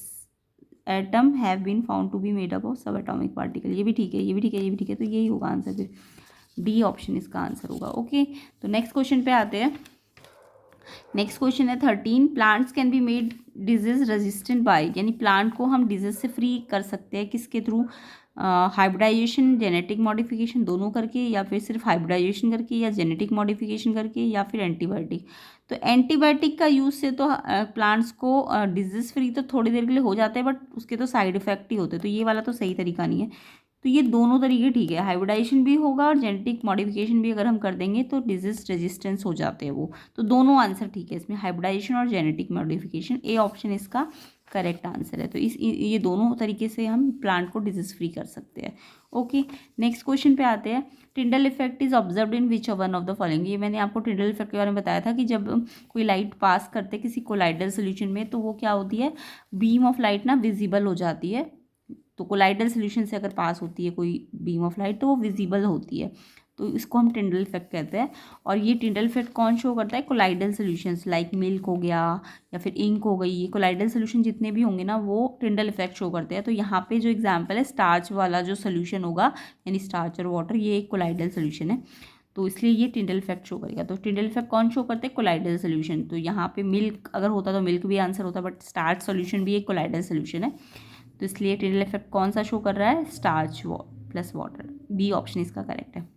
atom have been found to be made up of subatomic particle. ये भी ठीक है, ये भी ठीक है, ये भी ठीक है, तो यही होगा आंसर, फिर डी ऑप्शन इसका आंसर होगा। ओके, तो नेक्स्ट क्वेश्चन पे आते हैं। नेक्स्ट क्वेश्चन है 13, plants can be made disease resistant by, यानी प्लांट को हम डिजीज से फ्री कर सकते हैं किसके थ्रू, हाइब्रिडाइजेशन, जेनेटिक मॉडिफिकेशन, दोनों करके, या फिर सिर्फ हाइब्रिडाइजेशन करके, या जेनेटिक मॉडिफिकेशन करके, या फिर एंटीबायोटिक। तो एंटीबायोटिक का यूज़ से तो प्लांट्स को डिजीज फ्री तो थोड़ी देर के लिए हो जाते हैं, बट उसके तो साइड इफेक्ट ही होते हैं, तो ये वाला तो सही तरीका नहीं है। तो ये दोनों तरीके ठीक है, हाइब्रिडाइजेशन भी होगा और जेनेटिक मॉडिफिकेशन भी अगर हम कर देंगे तो डिजीज रेजिस्टेंस हो जाते हैं वो, तो दोनों आंसर ठीक है इसमें, हाइब्रिडाइजेशन और जेनेटिक मॉडिफिकेशन, ए ऑप्शन इसका करेक्ट आंसर है। तो ये दोनों तरीके से हम प्लांट को डिजीज फ्री कर सकते हैं। ओके, नेक्स्ट क्वेश्चन पे आते हैं। Tyndall effect is observed in which one of the following, ये मैंने आपको टिंडल इफेक्ट के बारे में बताया था कि जब कोई लाइट पास करते किसी कोलाइडल सोल्यूशन में तो वो क्या होती है, बीम ऑफ लाइट ना विजिबल हो जाती है। तो कोलाइडल सोल्यूशन से अगर पास होती है कोई बीम ऑफ लाइट तो वो विजिबल होती है, तो इसको हम टिंडल इफेक्ट कहते हैं। और ये टिंडल इफेक्ट कौन शो करता है, कोलाइडल सोल्यूशंस लाइक मिल्क हो गया या फिर इंक हो गई, ये कोलाइडल सोल्यूशन जितने भी होंगे ना वो टिंडल इफेक्ट शो करते हैं। तो यहाँ पे जो एग्जांपल है स्टार्च वाला जो सोल्यूशन होगा, यानी स्टार्च और वाटर, ये एक कोलाइडल सोल्यूशन है, तो इसलिए ये टिंडल इफेक्ट शो करेगा। तो टिंडल इफेक्ट कौन शो करते हैं, कोलाइडल सोल्यूशन। तो यहाँ पे मिल्क अगर होता तो मिल्क भी आंसर होता, बट स्टार्च सोल्यूशन भी एक कोलाइडल सोल्यूशन है, तो इसलिए टिंडल इफेक्ट कौन सा शो कर रहा है, starch plus water, B option इसका करेक्ट है।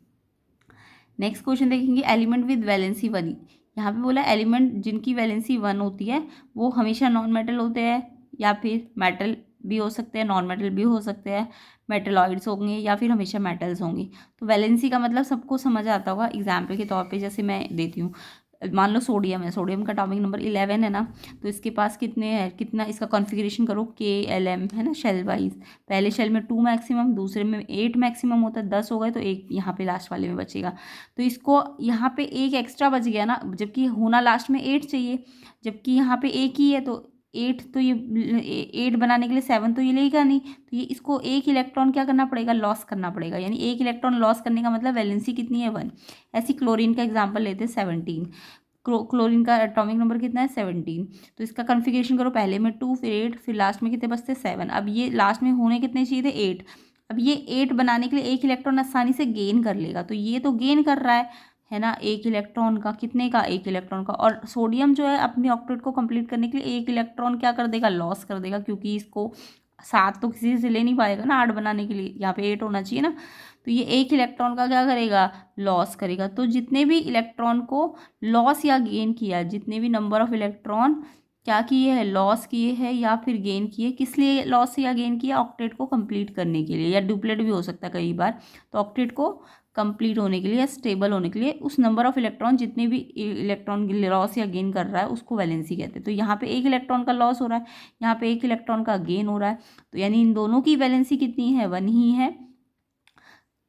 नेक्स्ट क्वेश्चन देखेंगे, एलिमेंट विद वैलेंसी 1, यहाँ पे बोला एलिमेंट जिनकी वैलेंसी 1 होती है वो हमेशा नॉन मेटल होते हैं, या फिर मेटल भी हो सकते हैं, नॉन मेटल भी हो सकते हैं, मेटलॉइड्स होंगे या फिर हमेशा मेटल्स होंगे। तो वैलेंसी का मतलब सबको समझ आता होगा, एग्जाम्पल के तौर पे जैसे मैं देती हूँ, मान लो सोडियम है, सोडियम का एटॉमिक नंबर 11 है ना, तो इसके पास कितने है, कितना इसका कॉन्फ़िगरेशन करो KLM है ना, शेल वाइज, पहले शेल में 2 मैक्सिमम, दूसरे में 8 मैक्सिमम होता है, 10 हो गए तो एक यहाँ पे लास्ट वाले में बचेगा। तो इसको यहाँ पे एक एक्स्ट्रा बच गया ना, जबकि होना लास्ट में 8 चाहिए, जबकि यहाँ पे एक ही है, तो 8 तो ये 8 बनाने के लिए 7 तो ये लेगा नहीं, तो ये इसको एक इलेक्ट्रॉन क्या करना पड़ेगा, लॉस करना पड़ेगा, यानी एक इलेक्ट्रॉन लॉस करने का मतलब वैलेंसी कितनी है 1। ऐसी क्लोरीन का एग्जांपल लेते हैं 17, क्लोरीन का एटॉमिक नंबर कितना है 17, तो इसका कॉन्फ़िगरेशन करो, पहले में 2 फिर 8 फिर लास्ट में कितने बचते 7, अब ये लास्ट में होने कितने चाहिए थे 8, अब ये 8 बनाने के लिए एक इलेक्ट्रॉन आसानी से गेन कर लेगा, तो ये तो गेन कर रहा है ना, एक इलेक्ट्रॉन का, कितने का, एक इलेक्ट्रॉन का। और सोडियम जो है अपने ऑक्टेट को कंप्लीट करने के लिए एक इलेक्ट्रॉन क्या कर देगा, लॉस कर देगा, क्योंकि इसको 7 तो किसी से ले नहीं पाएगा ना 8 बनाने के लिए, यहाँ पे 8 होना चाहिए ना, तो ये एक इलेक्ट्रॉन का क्या करेगा, लॉस करेगा। तो जितने भी इलेक्ट्रॉन को लॉस या गेन किया, जितने भी नंबर ऑफ इलेक्ट्रॉन क्या किए हैं, लॉस किए हैं या फिर गेन किए, किस लिए लॉस या गेन किया, ऑक्टेट को कंप्लीट करने के लिए, या डुप्लेट भी हो सकता है कई बार, तो ऑक्टेट को कंप्लीट होने के लिए या स्टेबल होने के लिए उस नंबर ऑफ इलेक्ट्रॉन, जितने भी इलेक्ट्रॉन लॉस या गेन कर रहा है उसको वैलेंसी कहते हैं। तो यहाँ पे एक इलेक्ट्रॉन का लॉस हो रहा है, यहाँ पे एक इलेक्ट्रॉन का गेन हो रहा है, तो यानी इन दोनों की वैलेंसी कितनी है, 1 ही है।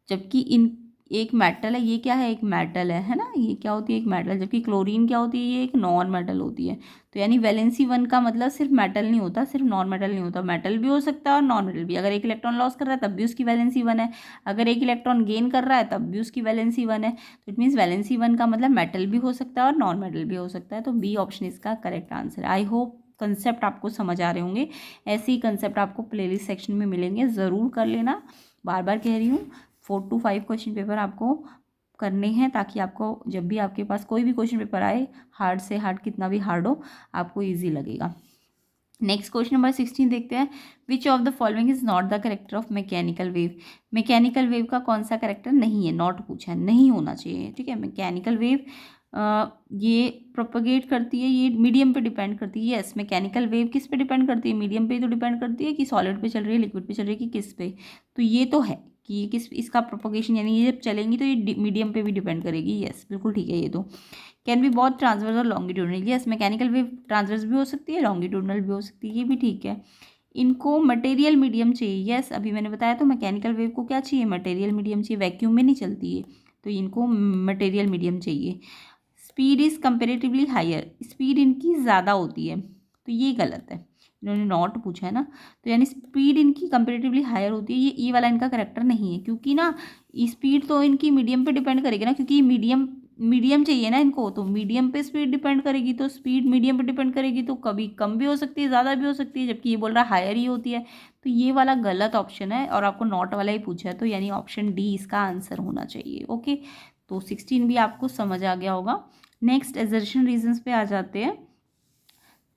जबकि इन एक मेटल है, ये क्या है, एक मेटल है ना, ये क्या होती है, एक मेटल, जबकि क्लोरीन क्या होती है, ये एक नॉन मेटल होती है। तो यानी वैलेंसी 1 का मतलब सिर्फ मेटल नहीं होता, सिर्फ नॉन मेटल नहीं होता, मेटल भी हो सकता है और नॉन मेटल भी। अगर एक इलेक्ट्रॉन लॉस कर रहा है तब भी उसकी वैलेंसी 1 है, अगर एक इलेक्ट्रॉन गेन कर रहा है तब भी उसकी वैलेंसी 1 है। तो इट मीन्स वैलेंसी 1 का मतलब मेटल भी हो सकता है और नॉन मेटल भी हो सकता है, तो बी ऑप्शन इसका करेक्ट आंसर है। आई होप कंसेप्ट आपको समझ आ रहे होंगे, ऐसे ही कंसेप्ट आपको प्लेलिस्ट सेक्शन में मिलेंगे, ज़रूर कर लेना, बार बार कह रही हूँ। 4 to 5 क्वेश्चन पेपर आपको करने हैं, ताकि आपको जब भी आपके पास कोई भी क्वेश्चन पेपर आए, हार्ड से हार्ड कितना भी हार्ड हो, आपको इजी लगेगा। नेक्स्ट क्वेश्चन नंबर 16 देखते हैं, which of the following is not the character of mechanical wave. Mechanical wave का कौन सा करेक्टर नहीं है, नॉट पूछा है, नहीं होना चाहिए, ठीक है। मैकेनिकल वेव ये प्रोपगेट करती है, ये मीडियम पे डिपेंड करती है। यस, मैकेनिकल वेव किस पे डिपेंड करती है, मीडियम पे तो डिपेंड करती है, कि सॉलिड पे चल रही है, लिक्विड पे चल रही है, कि किस पे, तो ये तो है कि ये किस, इसका प्रोपगेशन यानी ये जब चलेंगी तो ये मीडियम पे भी डिपेंड करेगी। यस, बिल्कुल ठीक है ये तो। कैन बी बहुत ट्रांसवर्स और longitudinal, yes mechanical wave transverse भी हो सकती है, लॉन्गिट्यूडनल भी हो सकती है, ये भी ठीक है। इनको मटेरियल मीडियम चाहिए, यस अभी मैंने बताया तो मैकेनिकल वेव को क्या चाहिए, मटेरियल मीडियम चाहिए, वैक्यूम में नहीं चलती है, तो इनको मटेरियल मीडियम चाहिए। Speed is comparatively higher, speed इनकी ज़्यादा होती है, तो ये गलत है, इन्होंने नॉट पूछा है ना, तो यानी स्पीड इनकी कंपेरेटिवली हायर होती है, ये वाला इनका करेक्टर नहीं है, क्योंकि ना स्पीड तो इनकी मीडियम पे डिपेंड करेगी ना, क्योंकि मीडियम मीडियम चाहिए ना इनको, तो मीडियम पे स्पीड डिपेंड करेगी, तो स्पीड मीडियम पे डिपेंड करेगी, तो कभी कम भी हो सकती है, ज़्यादा भी हो सकती है, जबकि ये बोल रहा है हायर ही होती है। तो ये वाला गलत ऑप्शन है और आपको नॉट वाला ही पूछा है, तो यानी ऑप्शन डी इसका आंसर होना चाहिए। ओके, तो 16 भी आपको समझ आ गया होगा। नेक्स्ट एजर्शन रीजंस पे आ जाते हैं।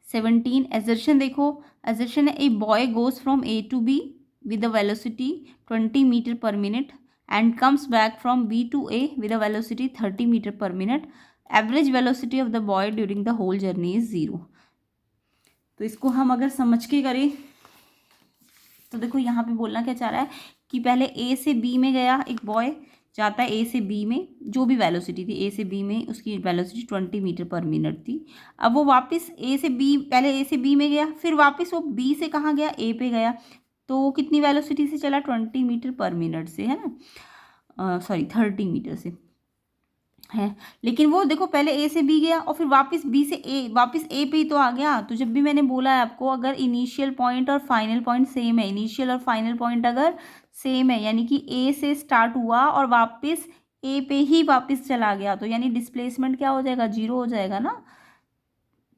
17 एजर्शन देखो, एजर्शन है a boy goes from A to B with a velocity 20 meter per minute and comes back from B to A with a velocity 30 meter per minute. Average velocity of the boy during the whole journey is 0. तो इसको हम अगर समझ के करें तो देखो यहाँ पे बोलना क्या चाह रहा है कि पहले A से B में गया, एक बॉय जाता है A से B में, जो भी वेलोसिटी थी A से B में उसकी वेलोसिटी 20 मीटर पर मिनट थी। अब वो वापस A से B, पहले A से B में गया, फिर वापस वो B से कहाँ गया, A पे गया, तो कितनी वेलोसिटी से चला, 20 मीटर पर मिनट से, है ना, सॉरी 30 मीटर से है। लेकिन वो देखो पहले ए से बी गया और फिर वापस बी से ए, वापस ए पे ही तो आ गया। तो जब भी मैंने बोला है आपको, अगर इनिशियल पॉइंट और फाइनल पॉइंट सेम है, इनिशियल और फाइनल पॉइंट अगर सेम है, यानी कि ए से स्टार्ट हुआ और वापस ए पे ही वापस चला गया, तो यानी डिस्प्लेसमेंट क्या हो जाएगा, 0 हो जाएगा ना।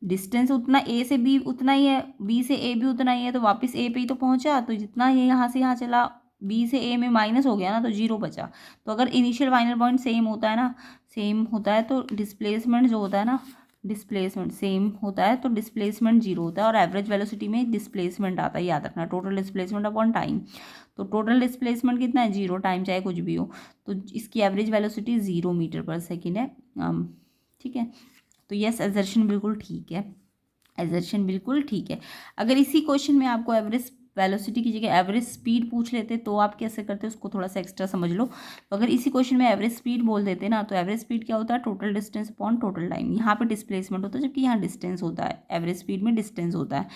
डिस्टेंस उतना ए से बी उतना ही है, बी से ए भी उतना ही है, तो वापस ए पे ही तो पहुंचा, तो जितना ये यहाँ से यहाँ चला बी से ए में माइनस हो गया ना, तो 0 बचा। तो अगर इनिशियल फाइनल पॉइंट सेम होता है ना, सेम होता है, तो डिस्प्लेसमेंट जो होता है ना, डिस्प्लेसमेंट सेम होता है तो डिस्प्लेसमेंट 0 होता है। और एवरेज वेलोसिटी में डिस्प्लेसमेंट आता है, याद रखना, टोटल डिस्प्लेसमेंट अपॉन टाइम। तो टोटल डिस्प्लेसमेंट कितना है, 0, टाइम चाहे कुछ भी हो, तो इसकी एवरेज वेलोसिटी 0 मीटर पर सेकेंड है। ठीक है, तो यस एजर्शन बिल्कुल ठीक है, एजर्शन बिल्कुल ठीक है। अगर इसी क्वेश्चन में आपको एवरेज वेलोसिटी की जगह एवरेज स्पीड पूछ लेते तो आप कैसे करते, उसको थोड़ा सा एक्स्ट्रा समझ लो। तो अगर इसी क्वेश्चन में एवरेज स्पीड बोल देते ना, तो एवरेज स्पीड क्या होता है, total distance upon total time. यहाँ पे डिस्प्लेसमेंट होता है, जबकि यहाँ डिस्टेंस होता है, एवरेज स्पीड में डिस्टेंस होता है।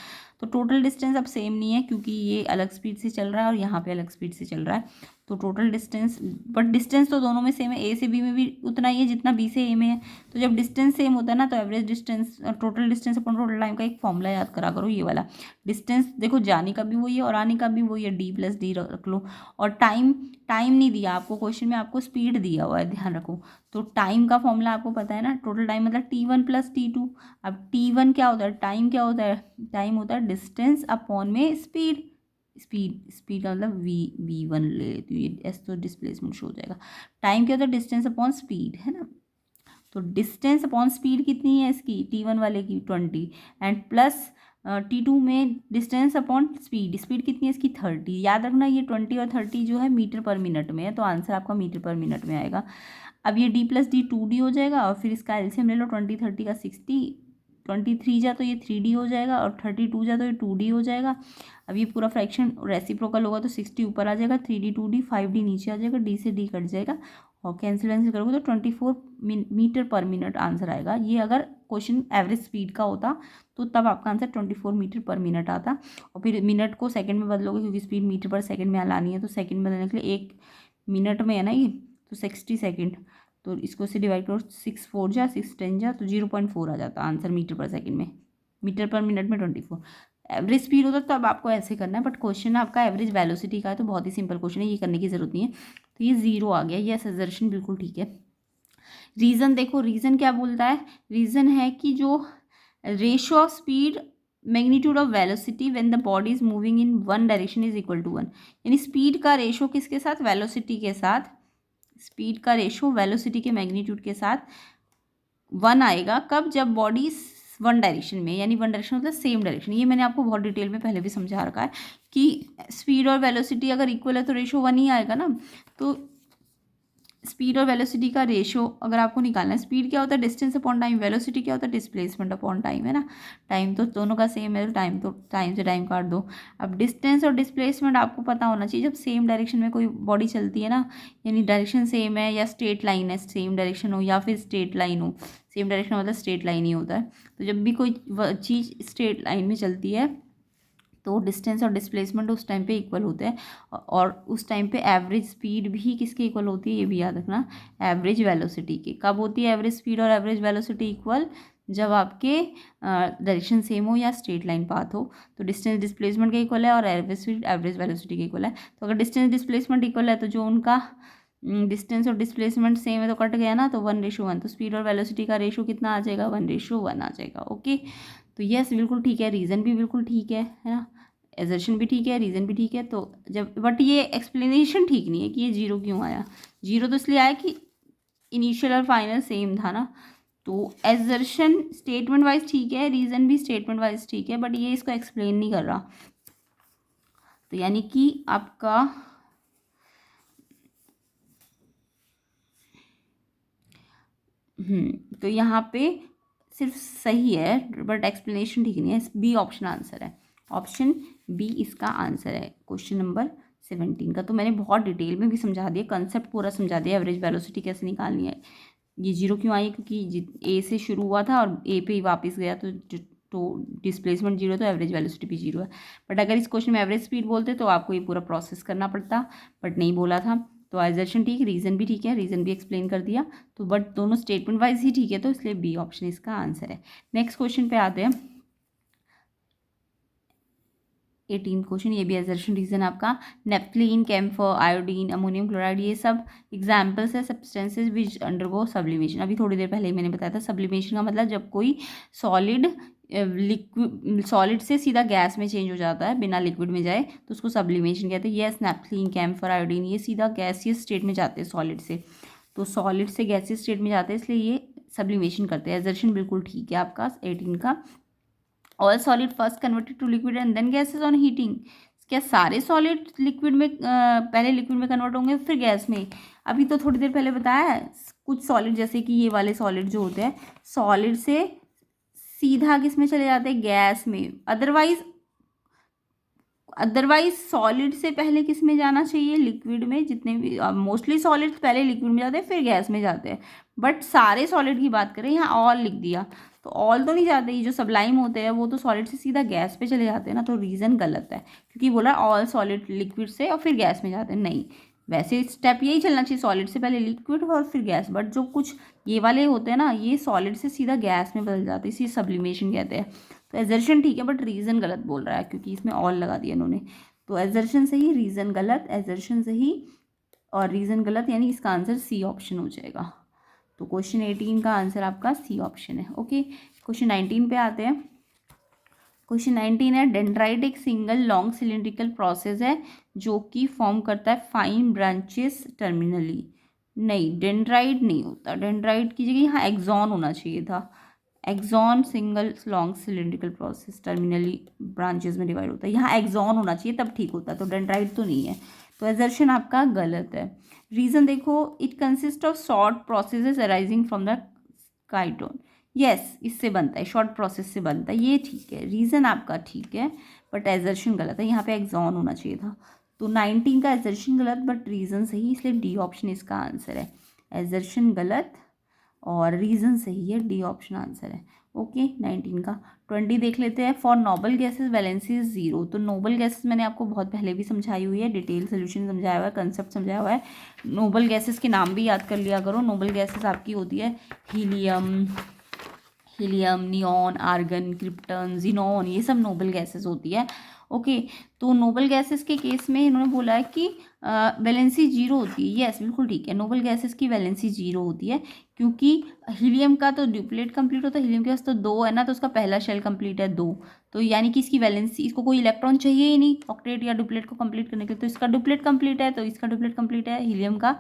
तो टोटल डिस्टेंस अब सेम नहीं है, क्योंकि ये अलग स्पीड से चल रहा है और यहाँ पे अलग स्पीड से चल रहा है। तो टोटल डिस्टेंस, बट डिस्टेंस तो दोनों में सेम है, ए से बी में भी उतना ही है जितना बी से ए में है। तो जब डिस्टेंस सेम होता है ना, तो average distance, total distance upon total time का एक फॉर्मूला याद करा करो, ये वाला। डिस्टेंस देखो जाने का भी वही है और आने का भी वही है, डी प्लस डी रख लो। और टाइम, टाइम नहीं दिया आपको क्वेश्चन में, आपको स्पीड दिया हुआ है, ध्यान रखो। तो टाइम का फॉर्मूला आपको पता है ना, टोटल टाइम मतलब T1 प्लस T2। अब T1 क्या होता है, टाइम क्या होता है, टाइम होता है डिस्टेंस अपॉन में स्पीड। स्पीड का मतलब V1 ले लेती हूँ, ये एस तो डिस्प्लेसमेंट शो हो जाएगा। टाइम क्या होता है, डिस्टेंस अपॉन स्पीड, है ना। तो डिस्टेंस अपॉन स्पीड कितनी है इसकी, T1 वाले की 20, एंड प्लस T2 में डिस्टेंस अपॉन स्पीड, स्पीड कितनी है इसकी 30। याद रखना ये 20 और 30 जो है मीटर पर मिनट में है, तो आंसर आपका मीटर पर मिनट में आएगा। अब ये D प्लस डी 2D हो जाएगा और फिर इसका एलसीएम ले लो, 20 30 का 60, 23 जा तो ये 3D हो जाएगा और 32 जा तो ये 2D हो जाएगा। अब ये पूरा फ्रैक्शन रेसिप्रोकल होगा तो 60 ऊपर आ जाएगा, 3D 2D 5D नीचे आ जाएगा, डी से डी कट जाएगा और कैंसिल वैंसिल करोगे तो 24 मीटर पर मिनट आंसर आएगा। ये अगर क्वेश्चन एवरेज स्पीड का होता तो तब आपका आंसर 24 मीटर पर मिनट आता। और फिर मिनट को सेकंड में बदलोगे, क्योंकि स्पीड मीटर पर सेकंड में लानी है, तो सेकंड में बदलने के लिए 1 मिनट में है ना ये, तो 60 सेकंड, तो इसको से डिवाइड करो, 6 4 जा 6 10 जा, तो 0.4 आ जाता आंसर मीटर पर सेकंड में, मीटर पर मिनट में 24। एवरेज स्पीड होता तो अब आपको ऐसे करना है, बट क्वेश्चन आपका एवरेज वेलोसिटी का है, तो बहुत ही सिंपल क्वेश्चन है, ये करने की जरूरत नहीं है। तो ये 0 आ गया, ये असर्शन बिल्कुल ठीक है। रीज़न देखो, रीज़न क्या बोलता है, रीज़न है कि जो ratio of speed magnitude of velocity when the body is moving in one direction is equal to 1। यानी स्पीड का रेशियो किसके साथ, वेलोसिटी के साथ, स्पीड का रेशियो वेलोसिटी के मैग्नीट्यूड के साथ 1 आएगा। कब, जब बॉडी वन डायरेक्शन में, यानी वन डायरेक्शन मतलब सेम डायरेक्शन। ये मैंने आपको बहुत डिटेल में पहले भी समझा रखा है कि स्पीड और वेलोसिटी अगर इक्वल है तो रेशियो 1 ही आएगा ना। तो स्पीड और वेलोसिटी का रेशियो अगर आपको निकालना है, स्पीड क्या होता है डिस्टेंस अपॉन टाइम, वेलोसिटी क्या होता है डिस्प्लेसमेंट अपॉन टाइम, है ना। टाइम तो दोनों का सेम है, तो टाइम से टाइम काट दो। अब डिस्टेंस और डिस्प्लेसमेंट आपको पता होना चाहिए, जब सेम डायरेक्शन में कोई बॉडी चलती है ना, यानी डायरेक्शन सेम है या स्ट्रेट लाइन है, सेम डायरेक्शन हो या फिर स्ट्रेट लाइन हो, सेम डायरेक्शन मतलब स्ट्रेट लाइन ही होता है। तो जब भी कोई चीज़ स्ट्रेट लाइन में चलती है तो डिस्टेंस और डिस्प्लेसमेंट उस टाइम पे इक्वल होते हैं, और उस टाइम पे एवरेज स्पीड भी किसके इक्वल होती है, ये भी याद रखना, एवरेज वेलोसिटी के। कब होती है एवरेज स्पीड और एवरेज वेलोसिटी इक्वल, जब आपके डायरेक्शन सेम हो या स्ट्रेट लाइन पाथ हो। तो डिस्टेंस डिस्प्लेसमेंट के इक्वल है और एवरेज स्पीड एवरेज वेलोसिटी के इक्वल है। तो अगर डिस्टेंस डिस्प्लेसमेंट इक्वल है तो जो उनका डिस्टेंस और डिस्प्लेसमेंट सेम है तो कट गया ना, तो 1:1, तो स्पीड और वेलोसिटी का रेशो कितना आ जाएगा, 1:1 आ जाएगा। ओके, तो यस बिल्कुल ठीक है, रीज़न भी बिल्कुल ठीक है ना, एजर्शन भी ठीक है, रीज़न भी ठीक है। तो जब बट ये एक्सप्लेनेशन ठीक नहीं है कि ये जीरो क्यों आया। जीरो तो इसलिए आया कि इनिशियल और फाइनल सेम था ना। तो एजर्शन स्टेटमेंट वाइज ठीक है, रीज़न भी स्टेटमेंट वाइज ठीक है, बट ये इसको एक्सप्लेन नहीं कर रहा। तो यानी कि आपका तो यहाँ पे सिर्फ सही है बट एक्सप्लेनेशन ठीक नहीं है। बी ऑप्शन आंसर है, ऑप्शन बी इसका आंसर है क्वेश्चन नंबर 17 का। तो मैंने बहुत डिटेल में भी समझा दिया, कंसेप्ट पूरा समझा दिया, एवरेज वेलोसिटी कैसे निकालनी है, ये जीरो क्यों आई क्योंकि ए से शुरू हुआ था और ए पे ही वापस गया, तो डिस्प्लेसमेंट जीरो, तो एवरेज वेलोसिटी भी जीरो है। बट अगर इस क्वेश्चन में एवरेज स्पीड बोलते तो आपको ये पूरा प्रोसेस करना पड़ता, बट नहीं बोला था। तो एजर्शन ठीक, रीज़न भी ठीक है, रीज़न भी एक्सप्लेन कर दिया, तो बट दोनों स्टेटमेंट वाइज ही ठीक है, तो इसलिए बी ऑप्शन इसका आंसर है। नेक्स्ट क्वेश्चन पे आते हैं, 18 क्वेश्चन, ये भी एजर्शन रीजन आपका। Naphthalene, camphor, iodine, ammonium chloride, ये सब एग्जाम्पल्स है सब्सटेंसेज विच अंडरगो सब्लिमेशन। अभी थोड़ी देर पहले मैंने बताया था, सब्लिमेशन का मतलब जब कोई सॉलिड लिक्विड, सॉलिड से सीधा गैस में चेंज हो जाता है बिना लिक्विड में जाए, तो उसको सब्लिमेशन कहते हैं। यस, नेफ्थलीन, कैम्फर, आयोडीन ये सीधा गैसियस स्टेट में जाते हैं सॉलिड से, तो सॉलिड से गैसियस स्टेट में जाते हैं, इसलिए ये सब्लिमेशन करते हैं। एजर्शन बिल्कुल ठीक है आपका 18 का। All solid first converted to liquid and then gases on heating. क्या सारे सॉलिड लिक्विड में पहले लिक्विड में कन्वर्ट होंगे फिर गैस में? अभी तो थोड़ी देर पहले बताया है, कुछ सॉलिड जैसे कि ये वाले सॉलिड जो होते हैं, सॉलिड से सीधा किस में चले जाते हैं, गैस में। अदरवाइज सॉलिड से पहले किस में जाना चाहिए, लिक्विड में। जितने भी मोस्टली सॉलिड पहले लिक्विड में जाते हैं फिर गैस में जाते हैं, बट सारे सॉलिड की बात करें, यहाँ ऑल लिख दिया तो ऑल तो नहीं जाते, ये जो सबलाइम होते हैं वो तो सॉलिड से सीधा गैस पे चले जाते हैं ना, तो रीज़न गलत है, क्योंकि बोला ऑल सॉलिड लिक्विड से और फिर गैस में जाते हैं। नहीं, वैसे स्टेप यही चलना चाहिए, सॉलिड से पहले लिक्विड और फिर गैस, बट जो कुछ ये वाले होते हैं ना, ये सॉलिड से सीधा गैस में बदल जाते हैं, इसी सब्लिमेशन कहते हैं। तो एजर्शन ठीक है बट रीज़न गलत बोल रहा है, क्योंकि इसमें ऑल लगा दिया इन्होंने। तो एजर्शन सही, रीज़न गलत, एजर्शन सही और रीज़न गलत, यानी इसका आंसर सी ऑप्शन हो जाएगा। तो क्वेश्चन 18 का आंसर आपका सी ऑप्शन है। ओके, क्वेश्चन 19 पे आते हैं। क्वेश्चन 19 है, डेंड्राइट एक सिंगल लॉन्ग सिलिंड्रिकल प्रोसेस है जो कि फॉर्म करता है फाइन ब्रांचेस टर्मिनली। नहीं, डेंड्राइट नहीं होता, डेंड्राइट की जगह यहाँ एक्सॉन होना चाहिए था। Axon single long cylindrical process terminally branches में डिवाइड होता है, यहाँ एक्सॉन होना चाहिए तब ठीक होता, तो डेंड्राइट तो नहीं है, तो एजर्शन आपका गलत है। रीज़न देखो, it consist of short processes arising from the cyton. Yes, इससे बनता है, शॉर्ट प्रोसेस से बनता है, ये ठीक है, रीज़न आपका ठीक है बट एजर्शन गलत है, यहाँ पे एक्सॉन होना चाहिए था। तो 19 का एजर्शन गलत बट रीज़न सही, इसलिए डी ऑप्शन इसका आंसर है। एजर्शन गलत और रीज़न सही है, डी ऑप्शन आंसर है। ओके, 19 का। 20 देख लेते हैं। For noble gases valency is zero. तो नोबल गैसेज मैंने आपको बहुत पहले भी समझाई हुई है, डिटेल सोल्यूशन समझाया हुआ है, कंसेप्ट समझाया हुआ है। नोबल गैसेज के नाम भी याद कर लिया करो। नोबल गैसेज आपकी होती है helium, neon, argon, krypton, xenon, ये सब नोबल गैसेस होती है। ओके, तो नोबल गैसेस के केस में इन्होंने बोला है कि वैलेंसी जीरो होती है। यस, बिल्कुल ठीक है, नोबल गैसेस की वैलेंसी जीरो होती है, क्योंकि हीलियम का तो ड्यूप्लेट कंप्लीट होता है, हीलियम के पास तो दो है ना, तो उसका पहला शेल कंप्लीट है दो, तो यानी कि इसकी वैलेंसी, इसको कोई इलेक्ट्रॉन चाहिए ही नहीं ऑक्टेट या डुप्लेट को कंप्लीट करने के लिए, तो इसका डुप्लेट कंप्लीट है, तो इसका डुप्लेट कंप्लीट है हीलियम का,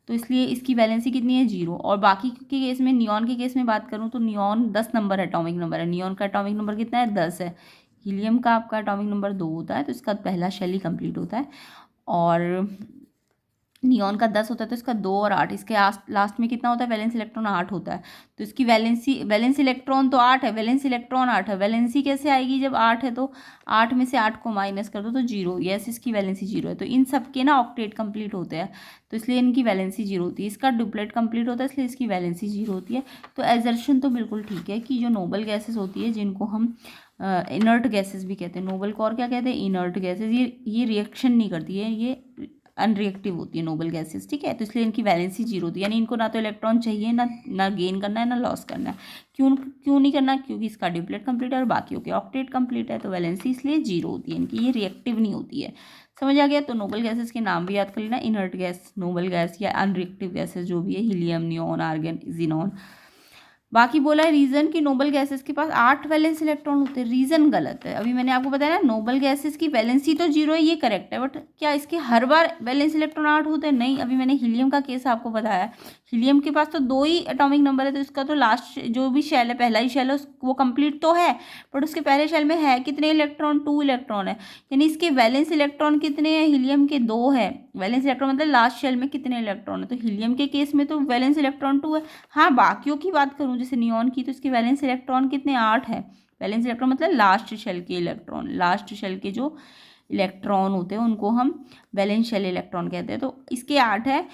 तो इसलिए इसकी वैलेंसी कितनी है, जीरो। और बाकी के केस में, नियॉन के केस में बात करूँ तो नियॉन 10 नंबर एटॉमिक नंबर है, नियॉन का एटॉमिक नंबर कितना है, 10 है। हीलियम का आपका एटॉमिक नंबर 2 होता है, तो इसका पहला शेल ही कंप्लीट होता है, और नियॉन का 10 होता है, तो इसका 2 और 8, इसके लास्ट में कितना होता है, वैलेंस इलेक्ट्रॉन 8 होता है, तो इसकी वैलेंस इलेक्ट्रॉन तो 8 है, वैलेंस इलेक्ट्रॉन 8 है, वैलेंसी कैसे आएगी, जब 8 है तो 8 में से 8 को माइनस कर दो तो जीरो। यस, इसकी वैलेंसी जीरो है, तो इन सब के ना ऑक्टेट कंप्लीट होते हैं, तो इसलिए इनकी वैलेंसी जीरो होती है। इसका डुप्लेट कंप्लीट होता है, इसलिए इसकी वैलेंसी जीरो होती है। तो एजर्शन तो बिल्कुल ठीक है कि जो नोबल गैसेस होती है, जिनको हम इनर्ट गैसेस भी कहते हैं, नोबल को और क्या कहते हैं, इनर्ट गैसेस, ये रिएक्शन नहीं करती है, ये अनरिएक्टिव होती है नोबल गैसेस, ठीक है। तो इसलिए इनकी वैलेंसी जीरो होती है, यानी इनको ना तो इलेक्ट्रॉन चाहिए, ना गेन करना है, ना लॉस करना है। क्यों नहीं करना? क्योंकि इसका डिप्लेट कंप्लीट है और बाकियों के ऑक्टेट कंप्लीट है, तो वैलेंसी इसलिए जीरो होती है इनकी, ये रिएक्टिव नहीं होती है। समझ आ गया? तो नोबल गैसेस के नाम भी याद कर लेना, इनर्ट गैस, नोबल गैस या अनरिएक्टिव गैसेस जो भी है, हीलियम, नियॉन, आर्गन, जीनॉन। बाकी बोला है रीजन कि नोबल गैसेस के पास 8 वैलेंस इलेक्ट्रॉन होते हैं, रीजन गलत है। अभी मैंने आपको बताया ना नोबल गैसेस की वैलेंसी तो जीरो है, ये करेक्ट है, बट क्या इसके हर बार वैलेंस इलेक्ट्रॉन 8 होते हैं? नहीं। अभी मैंने हीलियम का केस आपको बताया, हीलियम के पास तो 2 ही एटॉमिक नंबर है, तो इसका तो लास्ट जो भी शेल है, पहला ही शेल है, वो कंप्लीट तो है, बट उसके पहले शेल में है कितने इलेक्ट्रॉन? 2 इलेक्ट्रॉन है, यानी इसके वैलेंस इलेक्ट्रॉन कितने हैं? हीलियम के 2 है। वैलेंस इलेक्ट्रॉन मतलब लास्ट शेल में कितने इलेक्ट्रॉन है, तो हीलियम के केस में तो वैलेंस इलेक्ट्रॉन 2 है। हाँ, बाकियों की बात करूँ जैसे नियॉन की, तो इसके वैलेंस इलेक्ट्रॉन कितने? 8 है। वैलेंस इलेक्ट्रॉन मतलब लास्ट शेल के इलेक्ट्रॉन, लास्ट शेल के जो इलेक्ट्रॉन होते हैं उनको हम वैलेंस शेल इलेक्ट्रॉन कहते हैं, तो इसके 8 है।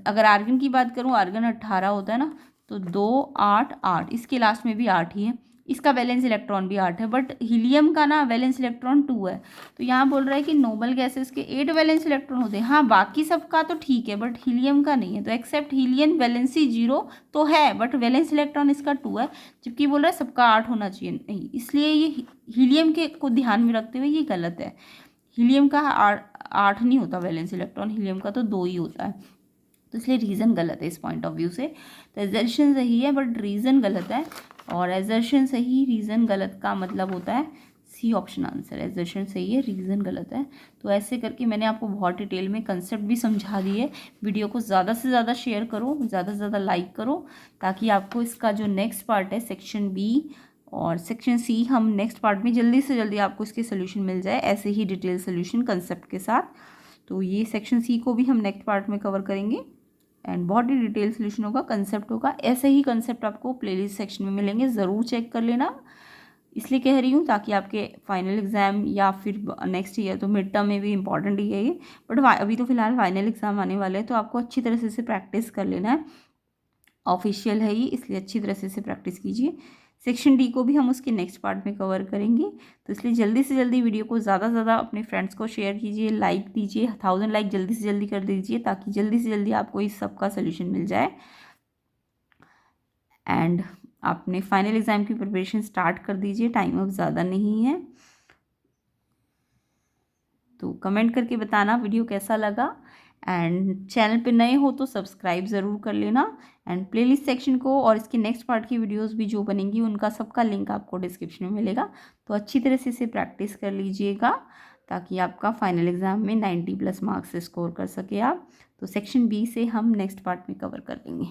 अगर आर्गन की बात करूँ, आर्गन 18 होता है ना, तो 2 8 8, इसके लास्ट में भी 8 ही है, इसका वैलेंस इलेक्ट्रॉन भी 8 है, बट हीलियम का ना वैलेंस इलेक्ट्रॉन 2 है। तो यहाँ बोल रहा है कि नोबल गैसेस के 8 वैलेंस इलेक्ट्रॉन होते हैं। हाँ, बाकी सबका तो ठीक है, बट हीलियम का नहीं है, तो एक्सेप्ट हीलियम वैलेंसी जीरो तो है, बट वैलेंस इलेक्ट्रॉन इसका 2 है, जबकि बोल रहा है सबका 8 होना चाहिए, नहीं, इसलिए ये हीलियम के को ध्यान में रखते हुए ये गलत है। हीलियम का 8 नहीं होता वैलेंस इलेक्ट्रॉन, हीलियम का तो 2 ही होता है, तो इसलिए रीज़न गलत है इस पॉइंट ऑफ व्यू से। तो एजर्शन सही है बट रीज़न गलत है, और एजर्शन सही रीज़न गलत का मतलब होता है सी ऑप्शन आंसर। एजर्शन सही है, रीज़न गलत है। तो ऐसे करके मैंने आपको बहुत डिटेल में कंसेप्ट भी समझा दिए। वीडियो को ज़्यादा से ज़्यादा शेयर करो, ज़्यादा से ज़्यादा लाइक करो, ताकि आपको इसका जो नेक्स्ट पार्ट है सेक्शन बी और सेक्शन सी, हम नेक्स्ट पार्ट में जल्दी से जल्दी आपको इसके सोल्यूशन मिल जाए, ऐसे ही डिटेल सोल्यूशन कंसेप्ट के साथ। तो ये सेक्शन सी को भी हम नेक्स्ट पार्ट में कवर करेंगे, एंड बहुत ही डिटेल सोल्यूशन होगा, कंसेप्ट होगा। ऐसे ही कंसेप्ट आपको प्लेलिस्ट सेक्शन में मिलेंगे, ज़रूर चेक कर लेना। इसलिए कह रही हूँ ताकि आपके फाइनल एग्ज़ाम या फिर नेक्स्ट ईयर, तो मिड टर्म में भी इंपॉर्टेंट ही है ये, बट अभी तो फिलहाल फाइनल एग्ज़ाम आने वाले हैं, तो आपको अच्छी तरह से प्रैक्टिस कर लेना है। ऑफिशियल है ये, इसलिए अच्छी तरह से प्रैक्टिस कीजिए। सेक्शन डी को भी हम उसके नेक्स्ट पार्ट में कवर करेंगे, तो इसलिए जल्दी से जल्दी वीडियो को ज़्यादा से ज़्यादा अपने फ्रेंड्स को शेयर कीजिए, लाइक दीजिए, 1000 लाइक जल्दी से जल्दी कर दीजिए, ताकि जल्दी से जल्दी आपको इस सब का सोल्यूशन मिल जाए, एंड अपने फाइनल एग्ज़ाम की प्रिपरेशन स्टार्ट कर दीजिए, टाइम अब ज़्यादा नहीं है। तो कमेंट करके बताना वीडियो कैसा लगा, एंड चैनल पे नए हो तो सब्सक्राइब ज़रूर कर लेना, एंड प्लेलिस्ट सेक्शन को और इसके नेक्स्ट पार्ट की वीडियोस भी जो बनेंगी उनका सबका लिंक आपको डिस्क्रिप्शन में मिलेगा। तो अच्छी तरह से इसे प्रैक्टिस कर लीजिएगा, ताकि आपका फाइनल एग्ज़ाम में 90+ मार्क्स स्कोर कर सके आप। तो सेक्शन बी से हम नेक्स्ट पार्ट में कवर कर लेंगे।